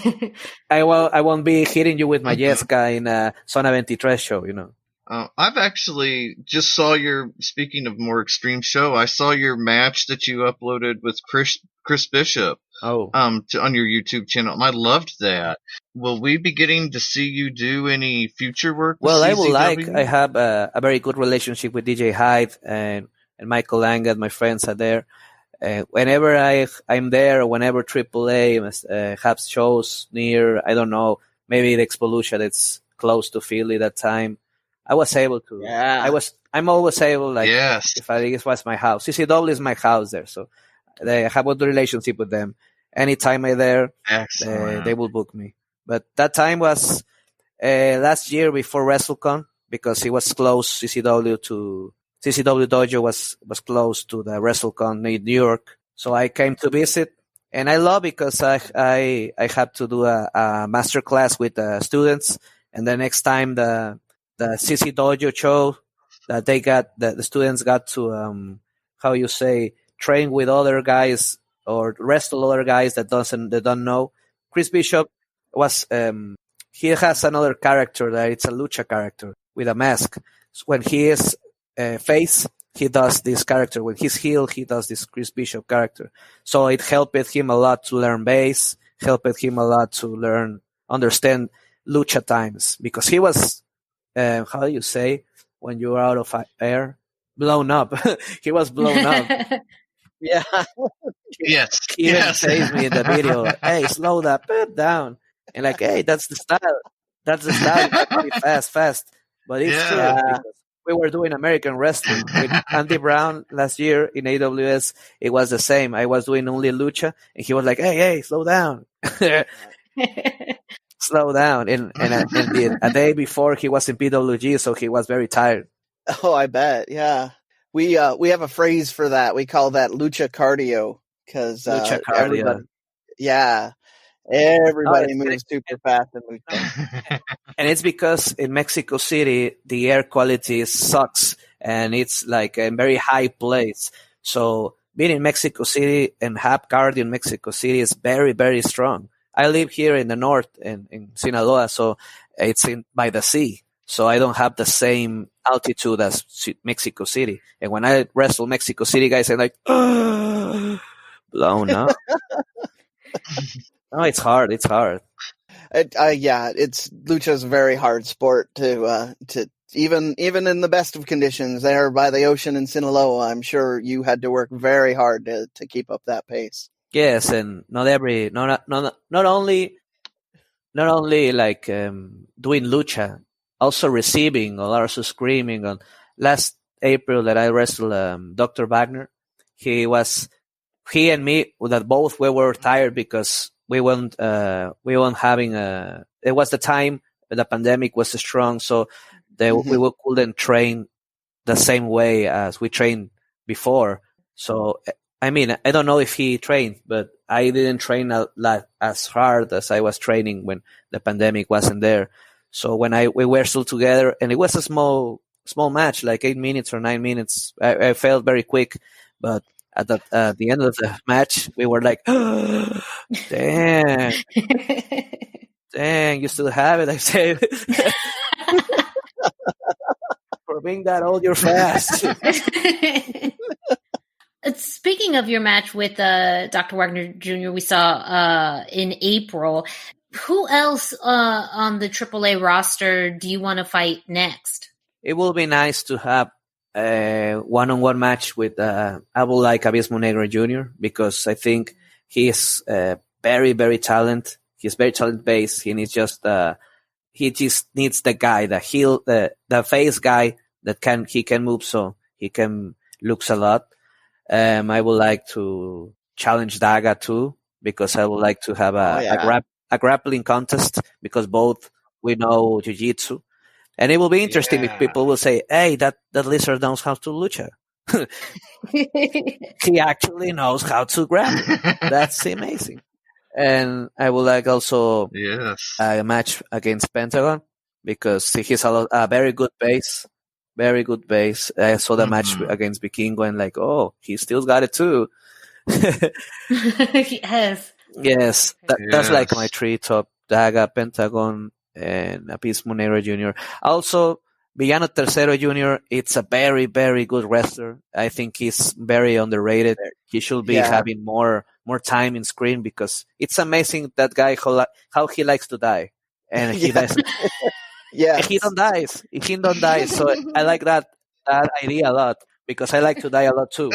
I won't be hitting you with my Yesca in a Zona 23 show, you know. I've actually just saw speaking of more extreme show, I saw your match that you uploaded with Chris Bishop. On your YouTube channel. And I loved that. Will we be getting to see you do any future work with Well, CZW? I would like. I have a very good relationship with DJ Hyde and Michael Langat. My friends are there. Whenever I'm there, or whenever AAA has shows near, I don't know, maybe the Expolution that's close to Philly that time, I was able to. Yeah. I'm always able, like, yes. if it was my house. CCW is my house there, so I have a good relationship with them. Anytime I'm there, they will book me. But that time was last year before WrestleCon because it was close. CCW Dojo was close to the WrestleCon in New York. So I came to visit, and I love because I had to do a master class with the students, and the next time the CC Dojo show that the students got to train with other guys or wrestle other guys that don't know. Chris Bishop was he has another character that it's a lucha character with a mask. So when he is face, he does this character. When he's heel, he does this Chris Bishop character. So it helped him a lot to learn bass, helped him a lot to understand lucha times, because he was how do you say when you're out of air? Blown up. He was blown up. Yeah. Yes. He even says me in the video, hey, slow that bit down. And like, hey, that's the style. That's the style. fast. But it's true. Because we were doing American wrestling with Andy Brown last year in AWS. It was the same. I was doing only lucha, and he was like, hey, slow down. Slow down. And a day before, he was in PWG, so he was very tired. Oh, I bet. Yeah. We have a phrase for that. We call that lucha cardio because everybody moves super fast in lucha. And it's because in Mexico City the air quality sucks, and it's like a very high place. So being in Mexico City and have cardio in Mexico City is very, very strong. I live here in the north in Sinaloa, so it's by the sea. So I don't have the same altitude as Mexico City. And when I wrestle Mexico City guys, I'm like, blown up. Oh, it's hard. It's hard. It's lucha's a very hard sport to even in the best of conditions there by the ocean in Sinaloa. I'm sure you had to work very hard to keep up that pace. Yes, and not only like doing lucha, also receiving or also screaming. On last April that I wrestled Dr. Wagner, he and me that both we were tired because we weren't having it was the time the pandemic was strong, so we couldn't train the same way as we trained before. So I mean, I don't know if he trained, but I didn't train as hard as I was training when the pandemic wasn't there. So when we were still together, and it was a small match, like 8 minutes or 9 minutes, I felt very quick, but at the end of the match, we were like, oh, dang, you still have it. I said, for being that old, you're fast. Speaking of your match with Dr. Wagner Jr., we saw in April. Who else on the AAA roster do you want to fight next? It will be nice to have a one-on-one match with I would like Abismo Negro Jr. because I think he's very, very talented. He's very talent-based. He just needs the guy, the heel, the face guy that he can move, so he can looks a lot. I would like to challenge Daga too because I would like to have a grappling contest because both we know jiu-jitsu. And it will be interesting if people will say, hey, that lizard knows how to lucha. He actually knows how to grapple. That's amazing. And I would like also a match against Pentagon because he has a very good base. Very good base. I saw the match against Vikingo and like, oh, he still got it too. Yes. That's like my three top: Daga, Pentagon, and Abismo Negro Jr. Also, Villano Tercero Jr., it's a very, very good wrestler. I think he's very underrated. He should be having more time in screen because it's amazing that guy how he likes to die. And he doesn't. Yeah, he don't die. So I like that idea a lot because I like to die a lot too,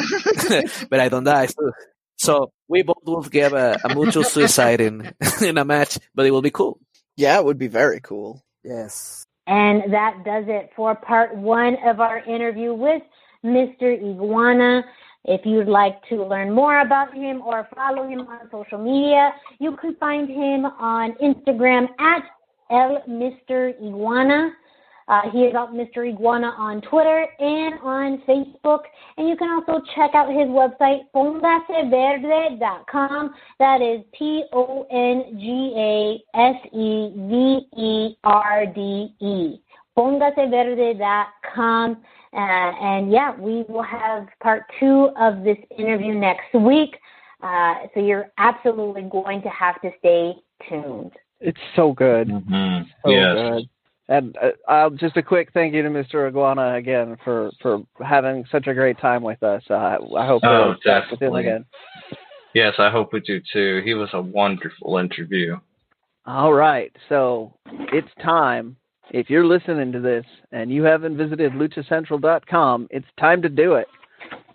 but I don't die too. So we both will give a mutual suicide in a match, but it will be cool. Yeah, it would be very cool. Yes. And that does it for part one of our interview with Mr. Iguana. If you'd like to learn more about him or follow him on social media, you can find him on Instagram at Mr. Iguana. He is Mr. Iguana on Twitter and on Facebook. And you can also check out his website, pongaseverde.com. That is PONGASEVERDE. Pongaseverde.com. And we will have part two of this interview next week. So you're absolutely going to have to stay tuned. It's so good. Mm-hmm. So good. And just a quick thank you to Mr. Iguana again for having such a great time with us. I hope we'll talk with him again. Yes, I hope we do too. He was a wonderful interview. All right, so it's time. If you're listening to this and you haven't visited luchacentral.com, it's time to do it.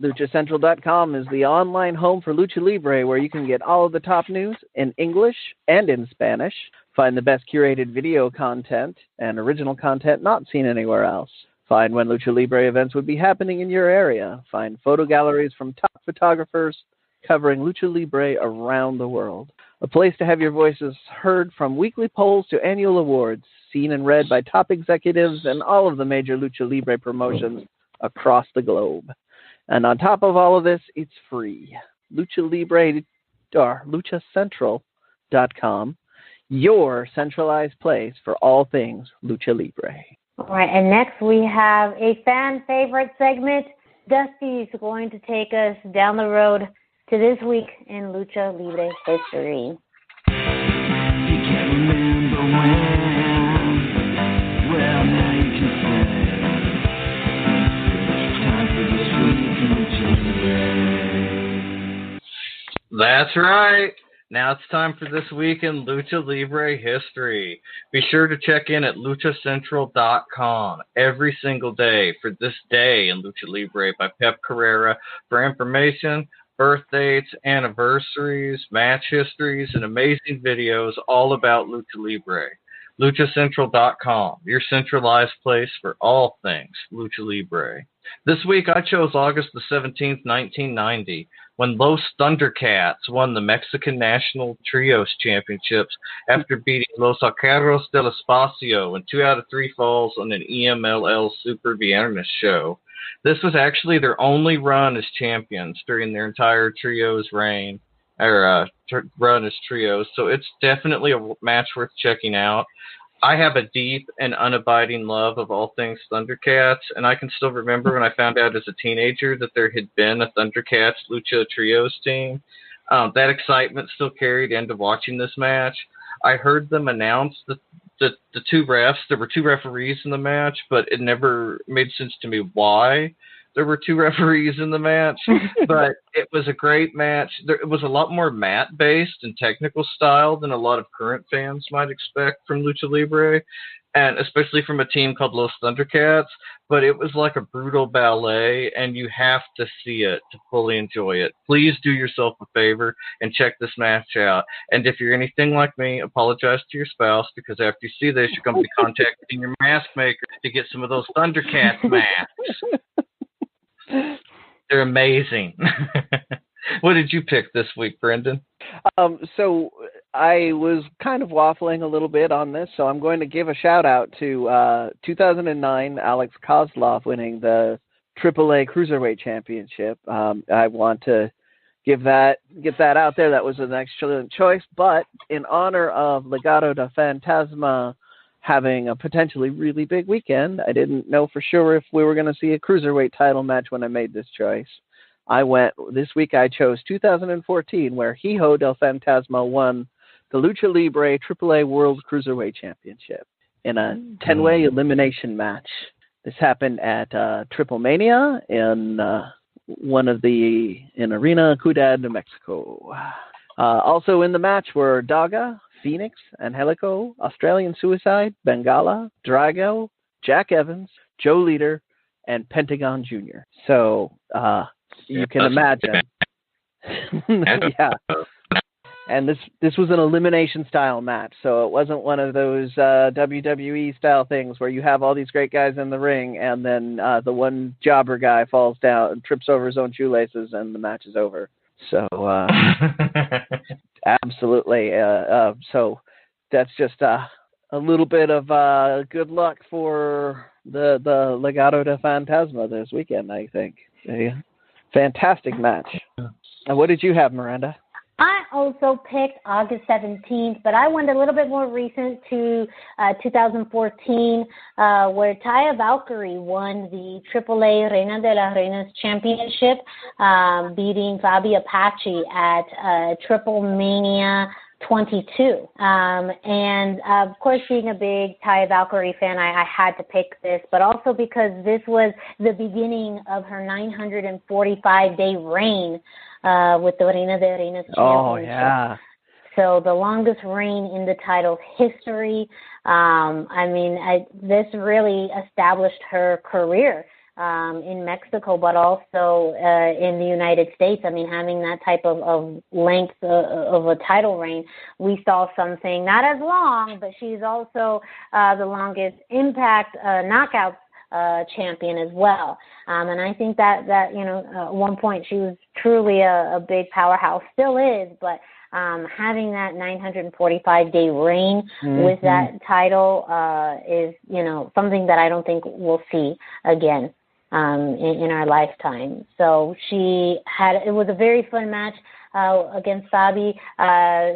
luchacentral.com is the online home for Lucha Libre where you can get all of the top news in English and in Spanish. Find the best curated video content and original content not seen anywhere else. Find when Lucha Libre events would be happening in your area. Find photo galleries from top photographers covering Lucha Libre around the world. A place to have your voices heard from weekly polls to annual awards, seen and read by top executives and all of the major Lucha Libre promotions across the globe. And on top of all of this, it's free. Lucha Libre, or luchacentral.com. Your centralized place for all things Lucha Libre. All right, and next we have a fan favorite segment. Dusty's going to take us down the road to this week in Lucha Libre history. You can't remember when, well now you can say, it's time for this week in Lucha Libre. That's right. Now it's time for This Week in Lucha Libre History. Be sure to check in at luchacentral.com every single day for This Day in Lucha Libre by Pep Carrera for information, birth dates, anniversaries, match histories, and amazing videos all about Lucha Libre. luchacentral.com, your centralized place for all things Lucha Libre. This week I chose August the 17th, 1990, when Los Thundercats won the Mexican National Trios Championships after beating Los Arqueros del Espacio in 2 out of 3 falls on an EMLL Super Viernes show. This was actually their only run as champions during their entire Trios reign, or run as Trios, so it's definitely a match worth checking out. I have a deep and unabiding love of all things Thundercats, and I can still remember when I found out as a teenager that there had been a Thundercats Lucha Trios team. That excitement still carried into watching this match. I heard them announce the 2 refs. There were 2 referees in the match, but it never made sense to me why there were 2 referees in the match. But it was a great match. It was a lot more mat-based and technical style than a lot of current fans might expect from Lucha Libre, and especially from a team called Los Thundercats. But it was like a brutal ballet, and you have to see it to fully enjoy it. Please do yourself a favor and check this match out. And if you're anything like me, apologize to your spouse, because after you see this, you're going to be contacting your mask maker to get some of those Thundercats masks. They're amazing. What did you pick this week, Brendan? So I was kind of waffling a little bit on this, so I'm going to give a shout out to 2009 Alex Kozlov winning the AAA Cruiserweight Championship. I want to get that out there. That was an excellent choice, but in honor of Legado de Fantasma having a potentially really big weekend, I didn't know for sure if we were going to see a Cruiserweight title match when I made this choice. This week I chose 2014, where Hijo del Fantasma won the Lucha Libre AAA World Cruiserweight Championship in a 10-way elimination match. This happened at Triple Mania in Arena Ciudad de Mexico. Also in the match were Daga, Phoenix, Angelico, Australian Suicide, Bengala, Drago, Jack Evans, Joe Leader, and Pentagon Jr. So you can imagine. Yeah. And this was an elimination style match, so it wasn't one of those WWE style things where you have all these great guys in the ring and then the one jobber guy falls down and trips over his own shoelaces and the match is over. So absolutely. So that's just a little bit of good luck for the Legado de Fantasma this weekend, I think. Yeah. Fantastic match. What did you have, Miranda? I also picked August 17th, but I went a little bit more recent to 2014, where Taya Valkyrie won the AAA Reina de las Reinas Championship, beating Fabi Apache at Triple Mania 22. And of course, being a big Taya Valkyrie fan, I had to pick this, but also because this was the beginning of her 945-day reign with the Reina de Reinas Championship. Oh, yeah. So the longest reign in the title's history. This really established her career in Mexico, but also in the United States. Having that type of length of a title reign, we saw something not as long, but she's also the longest Impact Knockouts champion as well. And I think that at one point she was truly a big powerhouse, still is, but having that 945-day reign with that title is, something that I don't think we'll see again in our lifetime. So it was a very fun match against Fabi.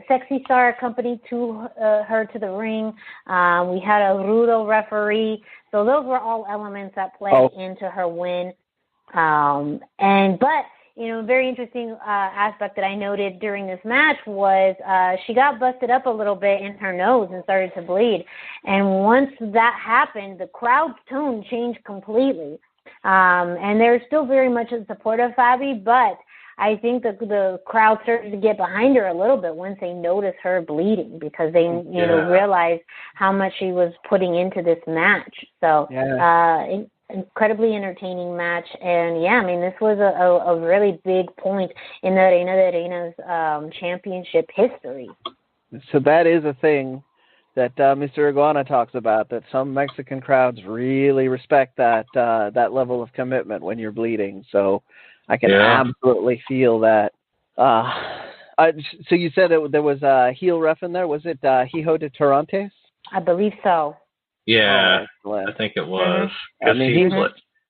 Sexy Star accompanied her to the ring. We had a Rudo referee. So those were all elements that played into her win. Very interesting aspect that I noted during this match was she got busted up a little bit in her nose and started to bleed. And once that happened, the crowd's tone changed completely. And they're still very much in support of Fabi, but I think the crowd started to get behind her a little bit once they noticed her bleeding, because they realized how much she was putting into this match. So incredibly entertaining match, and this was a really big point in the Reina de Reinas championship history. So that is a thing that Mr. Iguana talks about, that some Mexican crowds really respect that level of commitment when you're bleeding. So I can absolutely feel that. So you said there was a heel ref in there. Was it Hijo de Torontes? I believe so. Yeah, I think it was.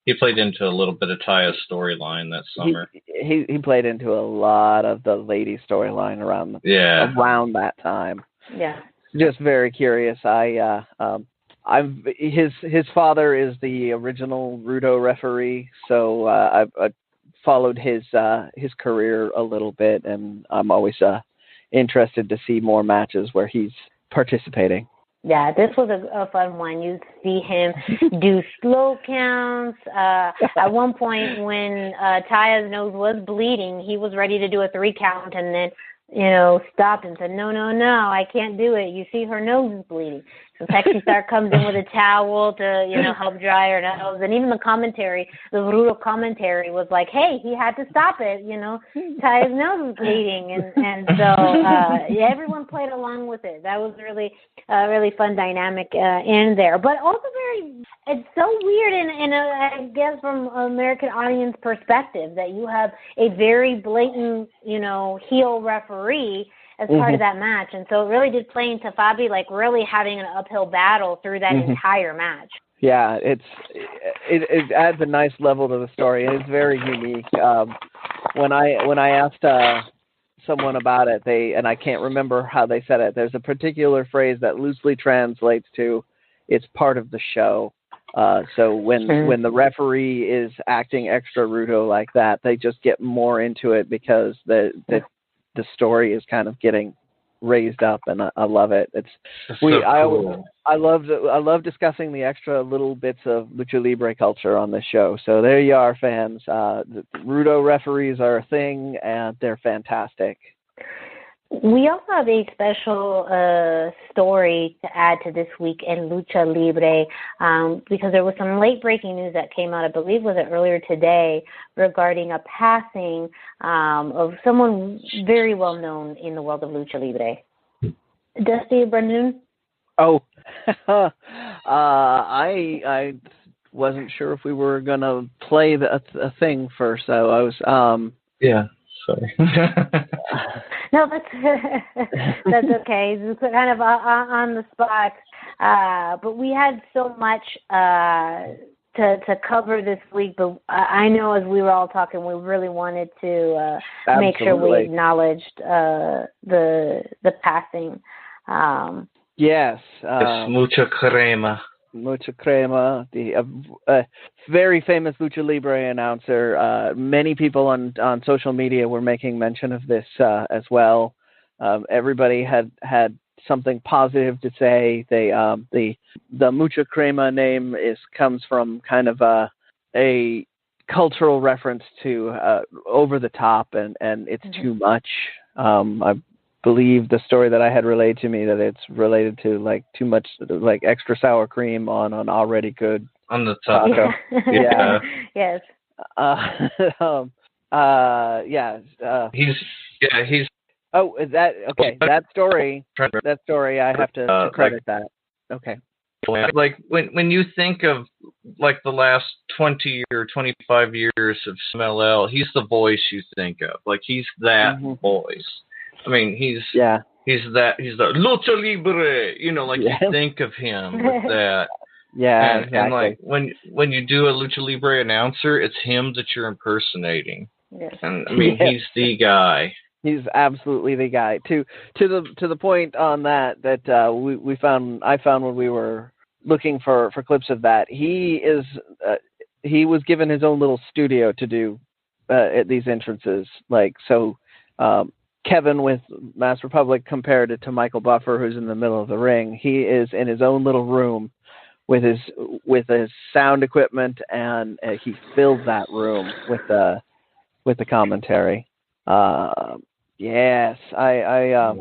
He played into a little bit of Taya's storyline that summer. He played into a lot of the lady storyline around that time. Yeah. Just very curious. His father is the original Rudo referee, so I followed his career a little bit, and I'm always interested to see more matches where he's participating. Yeah, this was a fun one. You see him do slow counts. At one point, when Taya's nose was bleeding, he was ready to do a 3 count, and then stopped and said, no, I can't do it. You see her nose is bleeding. So Sexy Star comes in with a towel to, help dry her nose. And even the commentary, the Rudo commentary was like, hey, he had to stop it. Taya's nose is bleeding. And so everyone played along with it. That was really fun dynamic in there. But also it's so weird, and I guess from American audience perspective, that you have a very blatant, heel referee as part of that match. And so it really did play into Fabi, like, really having an uphill battle through that entire match. Yeah, it adds a nice level to the story, and it's very unique. When I asked someone about it, and I can't remember how they said it, there's a particular phrase that loosely translates to, it's part of the show. So when the referee is acting extra Rudo like that, they just get more into it because the story is kind of getting raised up, and I love it. I love discussing the extra little bits of Lucha Libre culture on this show. So there you are, fans. The Rudo referees are a thing, and they're fantastic. We also have a special story to add to this week in Lucha Libre, because there was some late breaking news that came out, I believe was it earlier today, regarding a passing of someone very well known in the world of Lucha Libre. Dusty, Brendan? Oh, I wasn't sure if we were going to play a thing first, so I was... Sorry. No, that's okay. It's kind of on the spot. But we had so much to cover this week. But I know as we were all talking, we really wanted to make sure we acknowledged the passing. Yes. Mucha crema. Mucha Crema, the very famous Lucha Libre announcer. Many people on social media were making mention of this as well. Everybody had something positive to say. The Mucha Crema name comes from kind of a cultural reference to over the top and it's too much. I believe the story that I had relayed to me that it's related to like too much, like extra sour cream on an already good on the top. Yeah. Yes. He's. Oh, that okay? That story. I have to credit that. Okay. Like when you think of like the last 20 or 25 years of SMLL, he's the voice you think of. Like he's that voice. I mean, he's the Lucha Libre, you think of him with that. Yeah, exactly. And like when you do a Lucha Libre announcer, it's him that you're impersonating. Yes. And I mean, he's the guy. He's absolutely the guy. To the point on that I found when we were looking for clips of that, he was given his own little studio to do at these entrances, like so. Kevin with Mass Republic compared it to Michael Buffer, who's in the middle of the ring. He is in his own little room with his sound equipment, and he filled that room with the commentary. Yes, I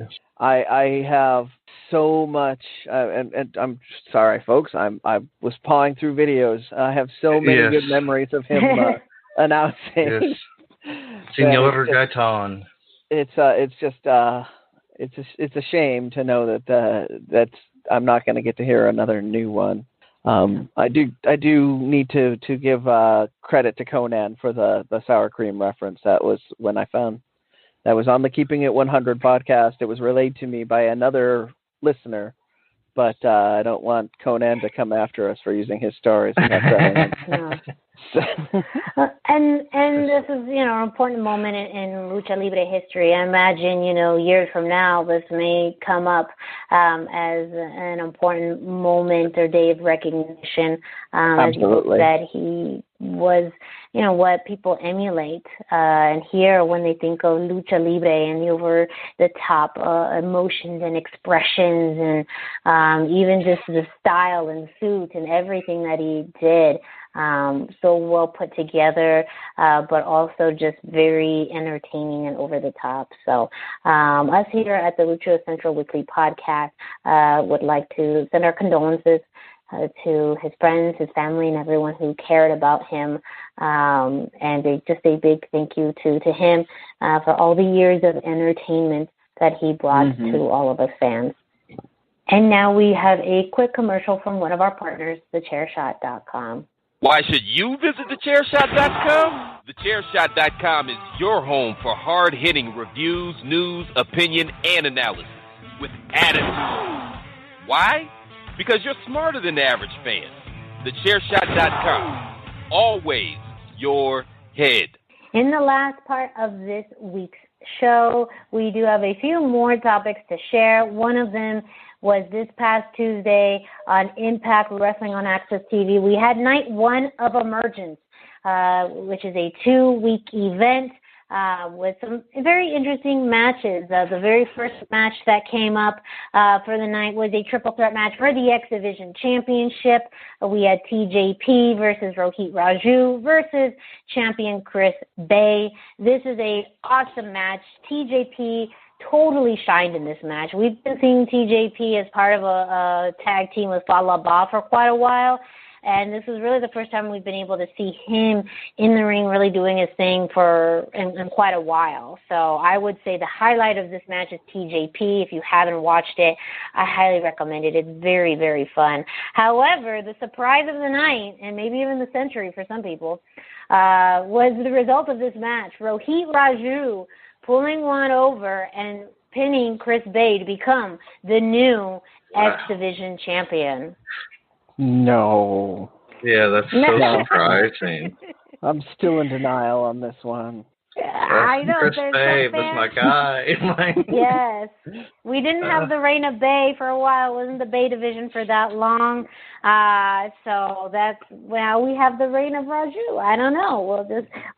have so much, and I'm sorry, folks. I was pawing through videos. I have so many good memories of him announcing. Yes. Senor Gaitan. It's a shame to know that I'm not going to get to hear another new one. I do need to give credit to Conan for the sour cream reference. That was when I found that was on the Keeping It 100 podcast. It was relayed to me by another listener, but I don't want Conan to come after us for using his stories. And this is, an important moment in Lucha Libre history. I imagine, years from now, this may come up as an important moment or day of recognition. Absolutely. That he was, what people emulate and hear when they think of Lucha Libre and the over-the-top emotions and expressions and even just the style and suit and everything that he did. So well put together, but also just very entertaining and over the top. So us here at the Lucha Central Weekly podcast would like to send our condolences to his friends, his family, and everyone who cared about him. And just a big thank you to him for all the years of entertainment that he brought to all of us fans. And now we have a quick commercial from one of our partners, thechairshot.com. Why should you visit thechairshot.com? Thechairshot.com is your home for hard-hitting reviews, news, opinion, and analysis with attitude. Why? Because you're smarter than the average fan. Thechairshot.com. Always your head. In the last part of this week's show, we do have a few more topics to share. One of them was this past Tuesday on Impact Wrestling on Access TV. We had night one of Emergence, which is a 2-week event with some very interesting matches. The very first match that came up for the night was a triple threat match for the X Division Championship. We had TJP versus Rohit Raju versus champion Chris Bay. This is a awesome match. TJP totally shined in this match. We've been seeing TJP as part of a tag team with Fallah Bahh for quite a while, and this is really the first time we've been able to see him in the ring really doing his thing in quite a while. So I would say the highlight of this match is TJP. If you haven't watched it, I highly recommend it. It's very, very fun. However, the surprise of the night, and maybe even the century for some people, was the result of this match. Rohit Raju pulling one over and pinning Chris Bay to become the new X Division champion. No. Yeah, that's so surprising. I'm still in denial on this one. I know. Chris Bay was my guy. Yes. We didn't have the reign of Bay for a while. It wasn't the Bay division for that long. So we have the reign of Raju. I don't know.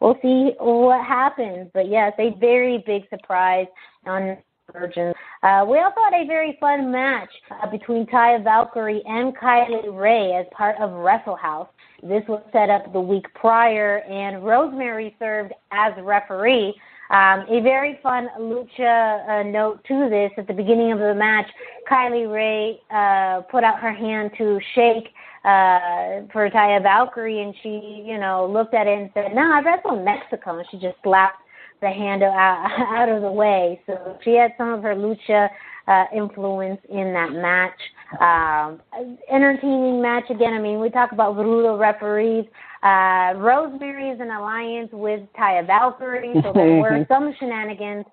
We'll see what happens. But yes, a very big surprise on Virgin. We also had a very fun match between Taya Valkyrie and Kylie Ray as part of Wrestle House. This was set up the week prior, and Rosemary served as referee. A very fun lucha note to this. At the beginning of the match, Kylie Ray put out her hand to shake for Taya Valkyrie, and she, looked at it and said, "No, I wrestle in Mexico," and she just slapped the hand out of the way. So she had some of her lucha influence in that match. Entertaining match again. I mean, we talk about Rudo referees. Rosemary is an alliance with Taya Valkyrie, so there were some shenanigans.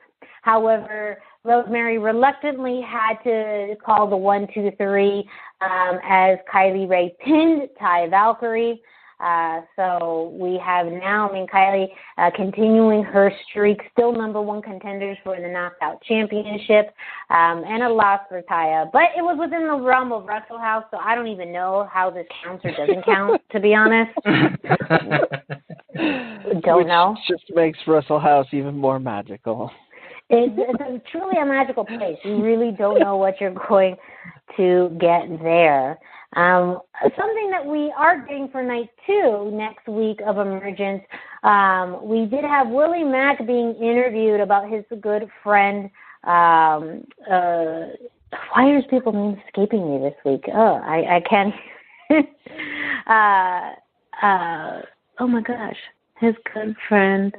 However, Rosemary reluctantly had to call the 1, 2, 3 as Kylie Ray pinned Taya Valkyrie. So we have now, Kylie continuing her streak, still number 1 contenders for the Knockout Championship, and a loss for Taya. But it was within the realm of Wrestle House, so I don't even know how this counts or doesn't count, to be honest. Don't know. Just makes Wrestle House even more magical. It's truly a magical place. You really don't know what you're going to get there. Something that we are getting for night 2 next week of Emergence, we did have Willie Mack being interviewed about his good friend. Why are people's names escaping me this week? Oh, I can't. Oh my gosh, his good friend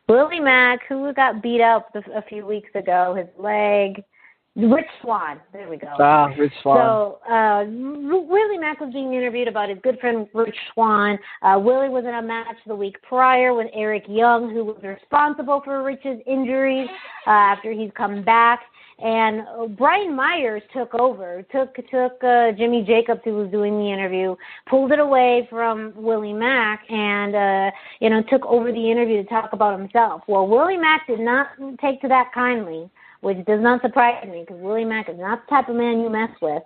Willie Mack, who got beat up a few weeks ago, his leg. Rich Swann. There we go. Rich Swann. So Willie Mack was being interviewed about his good friend Rich Swann. Willie was in a match the week prior with Eric Young, who was responsible for Rich's injuries after he's come back. And Brian Myers took over, took Jimmy Jacobs, who was doing the interview, pulled it away from Willie Mack, and took over the interview to talk about himself. Well, Willie Mack did not take to that kindly, which does not surprise me because Willie Mack is not the type of man you mess with,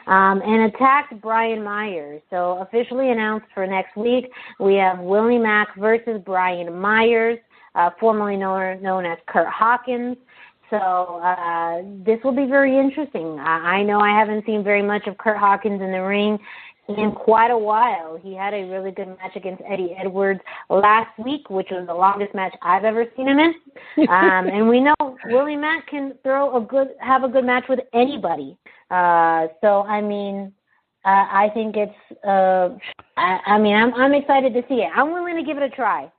and attacked Brian Myers. So officially announced for next week, we have Willie Mack versus Brian Myers, formerly known as Kurt Hawkins. So this will be very interesting. I know I haven't seen very much of Kurt Hawkins in the ring in quite a while. He had a really good match against Eddie Edwards last week, which was the longest match I've ever seen him in. And we know Willie Mack can have a good match with anybody. So I mean, I think it's. I'm excited to see it. I'm willing to give it a try.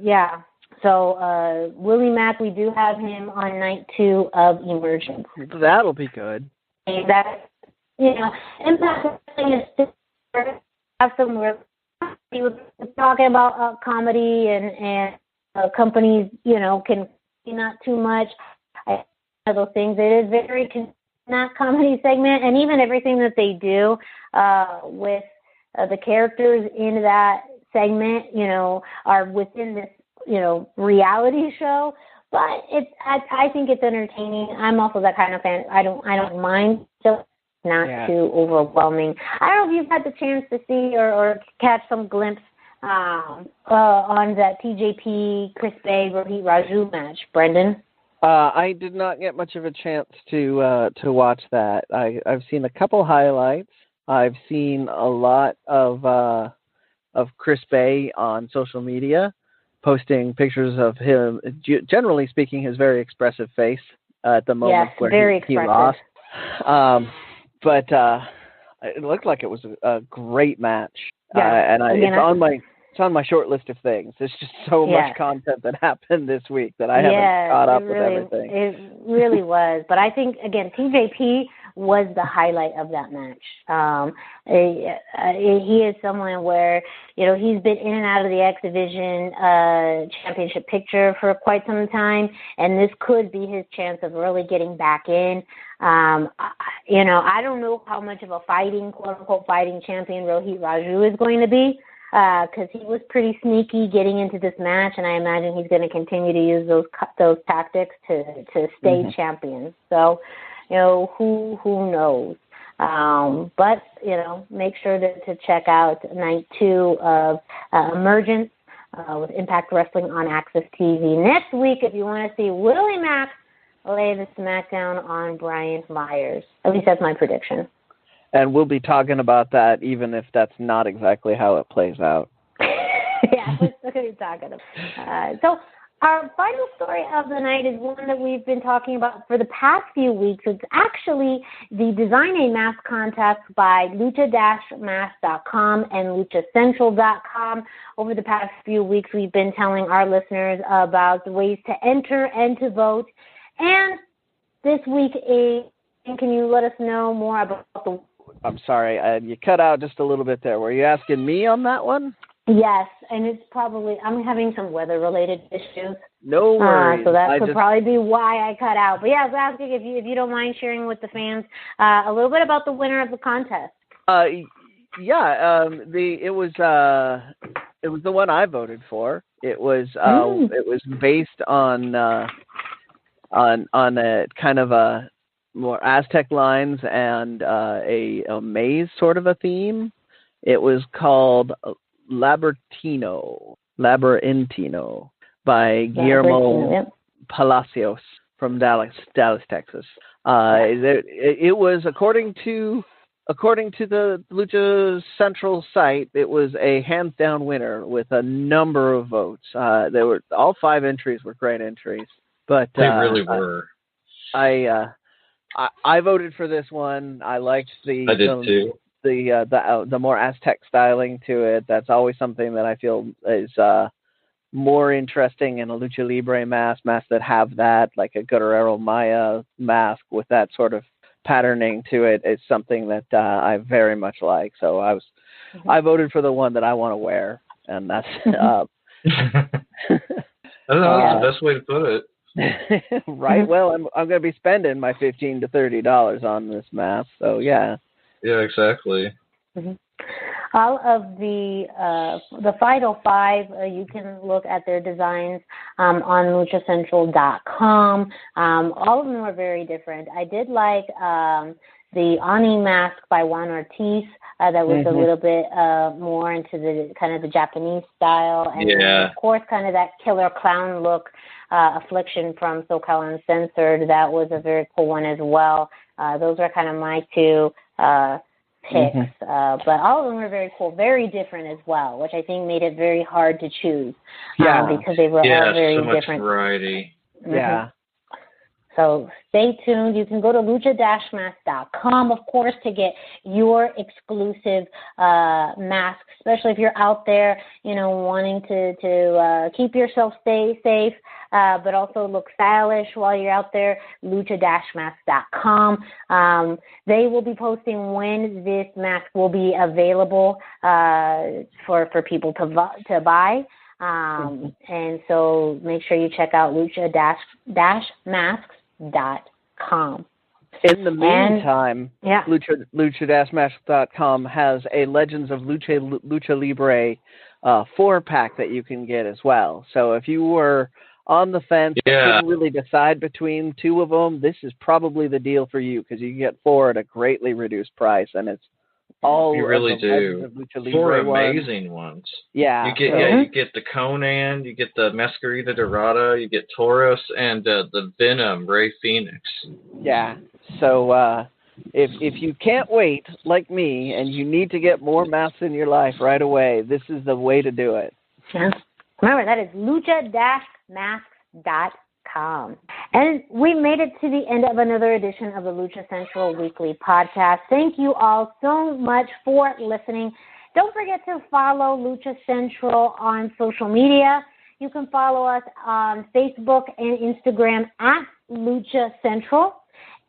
Yeah. So Willie Mack, we do have him on night 2 of Emergence. That'll be good. And that, Impact Wrestling is have some. He was talking about comedy and companies, can not too much. Those things. It is very not comedy segment, and even everything that they do with the characters in that segment, are within this. Reality show, but I think it's entertaining. I'm also that kind of fan. I don't mind, just not too overwhelming. I don't know if you've had the chance to see or catch some glimpse on that TJP Chris Bay Rohit Raju match, Brendan. I did not get much of a chance to watch that. I've seen a couple highlights. I've seen a lot of Chris Bay on social media, posting pictures of him, generally speaking, his very expressive face at the moment where he lost. But it looked like it was a great match. And it's on my short list of things. There's just so much content that happened this week that I haven't caught up with everything. It really was. But I think, again, TJP was the highlight of that match. He is someone where, he's been in and out of the X Division championship picture for quite some time, and this could be his chance of really getting back in. I don't know how much of a quote-unquote fighting champion Rohit Raju is going to be, because he was pretty sneaky getting into this match, and I imagine he's going to continue to use those tactics to stay champion. So, who knows? But make sure to check out night 2 of Emergence with Impact Wrestling on Access TV next week if you want to see Willie Mack lay the smackdown on Brian Myers. At least that's my prediction. And we'll be talking about that even if that's not exactly how it plays out. Yeah, we're going to be talking about. So our final story of the night is one that we've been talking about for the past few weeks. It's actually the Design a Mask contest by lucha-mask.com and luchacentral.com. Over the past few weeks, we've been telling our listeners about the ways to enter and to vote. And this week, can you let us know more about the... I'm sorry, you cut out just a little bit there. Were you asking me on that one? Yes, and it's probably, I'm having some weather-related issues. No worries. So that could probably be why I cut out. But yeah, I was asking if you don't mind sharing with the fans a little bit about the winner of the contest. It was the one I voted for. It was based on a kind of a more Aztec lines and a maze sort of a theme. It was called Labyrinthino by Guillermo Palacios from Dallas, Texas. It was according to the Lucha Central site, it was a hands down winner with a number of votes. There were all 5 entries were great entries, but they really were. I voted for this one. I liked I did too. The more Aztec styling to it. That's always something that I feel is more interesting in a Lucha Libre mask that have that, like a Guerrero Maya mask with that sort of patterning to it. Is something that I very much like. So I voted for the one that I want to wear, and that's I don't know, that's the best way to put it. Right. Well, I'm going to be spending my $15 to $30 on this mask. So yeah. Yeah, exactly. Mm-hmm. All of the final 5, you can look at their designs on luchacentral.com. All of them are very different. I did like the Ani mask by Juan Ortiz. That was a little bit more into the kind of the Japanese style, and then, of course, kind of that killer clown look. Affliction from SoCal Uncensored. That was a very cool one as well. Those are kind of my 2 picks. But all of them were very cool, very different as well, which I think made it very hard to choose. Because they were all very so much different. Variety. Yeah. So stay tuned. You can go to lucha-mask.com, of course, to get your exclusive mask, especially if you're out there, wanting to keep yourself safe, but also look stylish while you're out there. Lucha-mask.com. They will be posting when this mask will be available for people to buy. And so make sure you check out lucha-masks.com. In the meantime, lucha-masks.com has a Legends of Lucha Libre 4-pack that you can get as well. So if you were on the fence and couldn't really decide between 2 of them, this is probably the deal for you, because you can get 4 at a greatly reduced price, and it's all you really do. 4 amazing ones. Yeah. You get the Conan, you get the Masquerita Dorada, you get Taurus, and the Venom Rey Fenix. Yeah. So if you can't wait like me and you need to get more masks in your life right away, this is the way to do it. Yeah. Remember, that is lucha-masks.com. And we made it to the end of another edition of the Lucha Central Weekly podcast. Thank you all so much for listening. Don't forget to follow Lucha Central on social media. You can follow us on Facebook and Instagram at Lucha Central,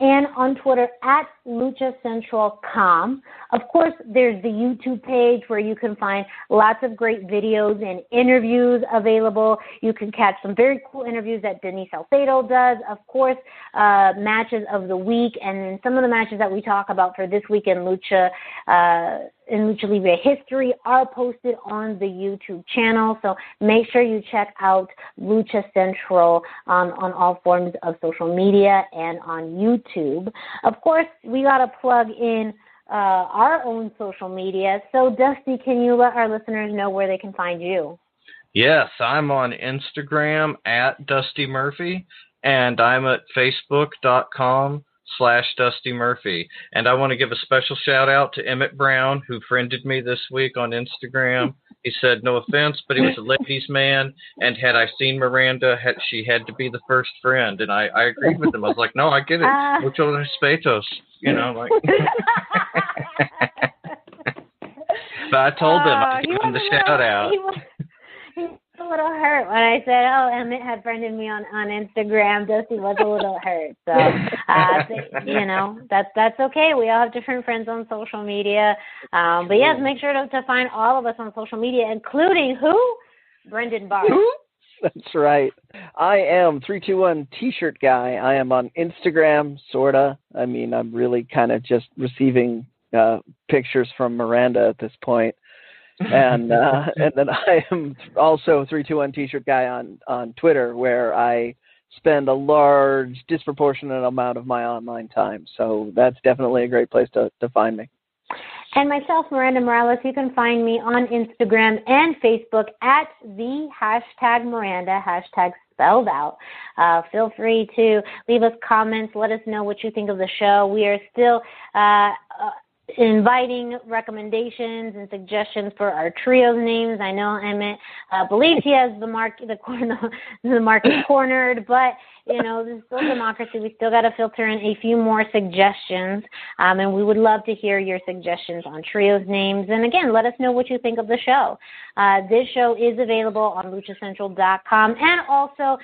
and on Twitter at luchacentral.com. Of course, there's the YouTube page where you can find lots of great videos and interviews available. You can catch some very cool interviews that Denise Salcedo does. Of course, matches of the week, and then some of the matches that we talk about for this week in Lucha Libre history are posted on the YouTube channel. So make sure you check out Lucha Central on all forms of social media and on YouTube. Of course, we got to plug in our own social media. So, Dusty, can you let our listeners know where they can find you? Yes, I'm on Instagram at Dusty Murphy, and I'm at Facebook.com/Dusty Murphy. And I want to give a special shout out to Emmett Brown, who friended me this week on Instagram. He said, no offense, but he was a ladies' man, and had I seen Miranda, she had to be the first friend. And I agreed with him. I was like, no, I get it. Mucho respetos. Like. But I told him I'd give him the shout out. He was a little hurt when I said, Emmett had friended me on Instagram. Dusty was a little hurt. So, that's okay. We all have different friends on social media. But yes, make sure to find all of us on social media, including who? Brendan Barr. That's right. I am 321 T-shirt guy. I am on Instagram, sorta. I mean, I'm really kind of just receiving pictures from Miranda at this point. And then I am also 321 T-shirt guy on Twitter, where I spend a large, disproportionate amount of my online time. So that's definitely a great place to find me. And myself, Miranda Morales. You can find me on Instagram and Facebook at the #Miranda, hashtag spelled out. Feel free to leave us comments. Let us know what you think of the show. We are still inviting recommendations and suggestions for our trio's names. I know Emmett believes he has the market cornered, but you know, this is still democracy. We still got to filter in a few more suggestions, and we would love to hear your suggestions on trios names. And again, let us know what you think of the show. This show is available on luchacentral.com and also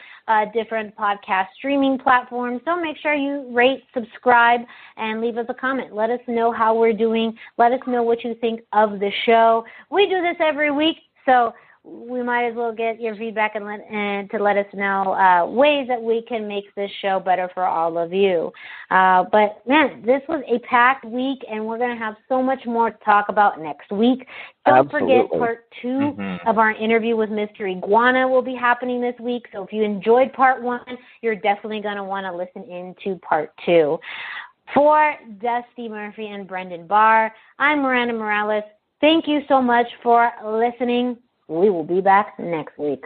different podcast streaming platforms. So make sure you rate, subscribe, and leave us a comment. Let us know how we're doing. Let us know what you think of the show. We do this every week, so we might as well get your feedback and to let us know ways that we can make this show better for all of you. But, man, this was a packed week, and we're going to have so much more to talk about next week. Don't forget, part 2 of our interview with Mr. Iguana will be happening this week. So if you enjoyed part 1, you're definitely going to want to listen into part 2. For Dusty Murphy and Brendan Barr, I'm Miranda Morales. Thank you so much for listening. We will be back next week.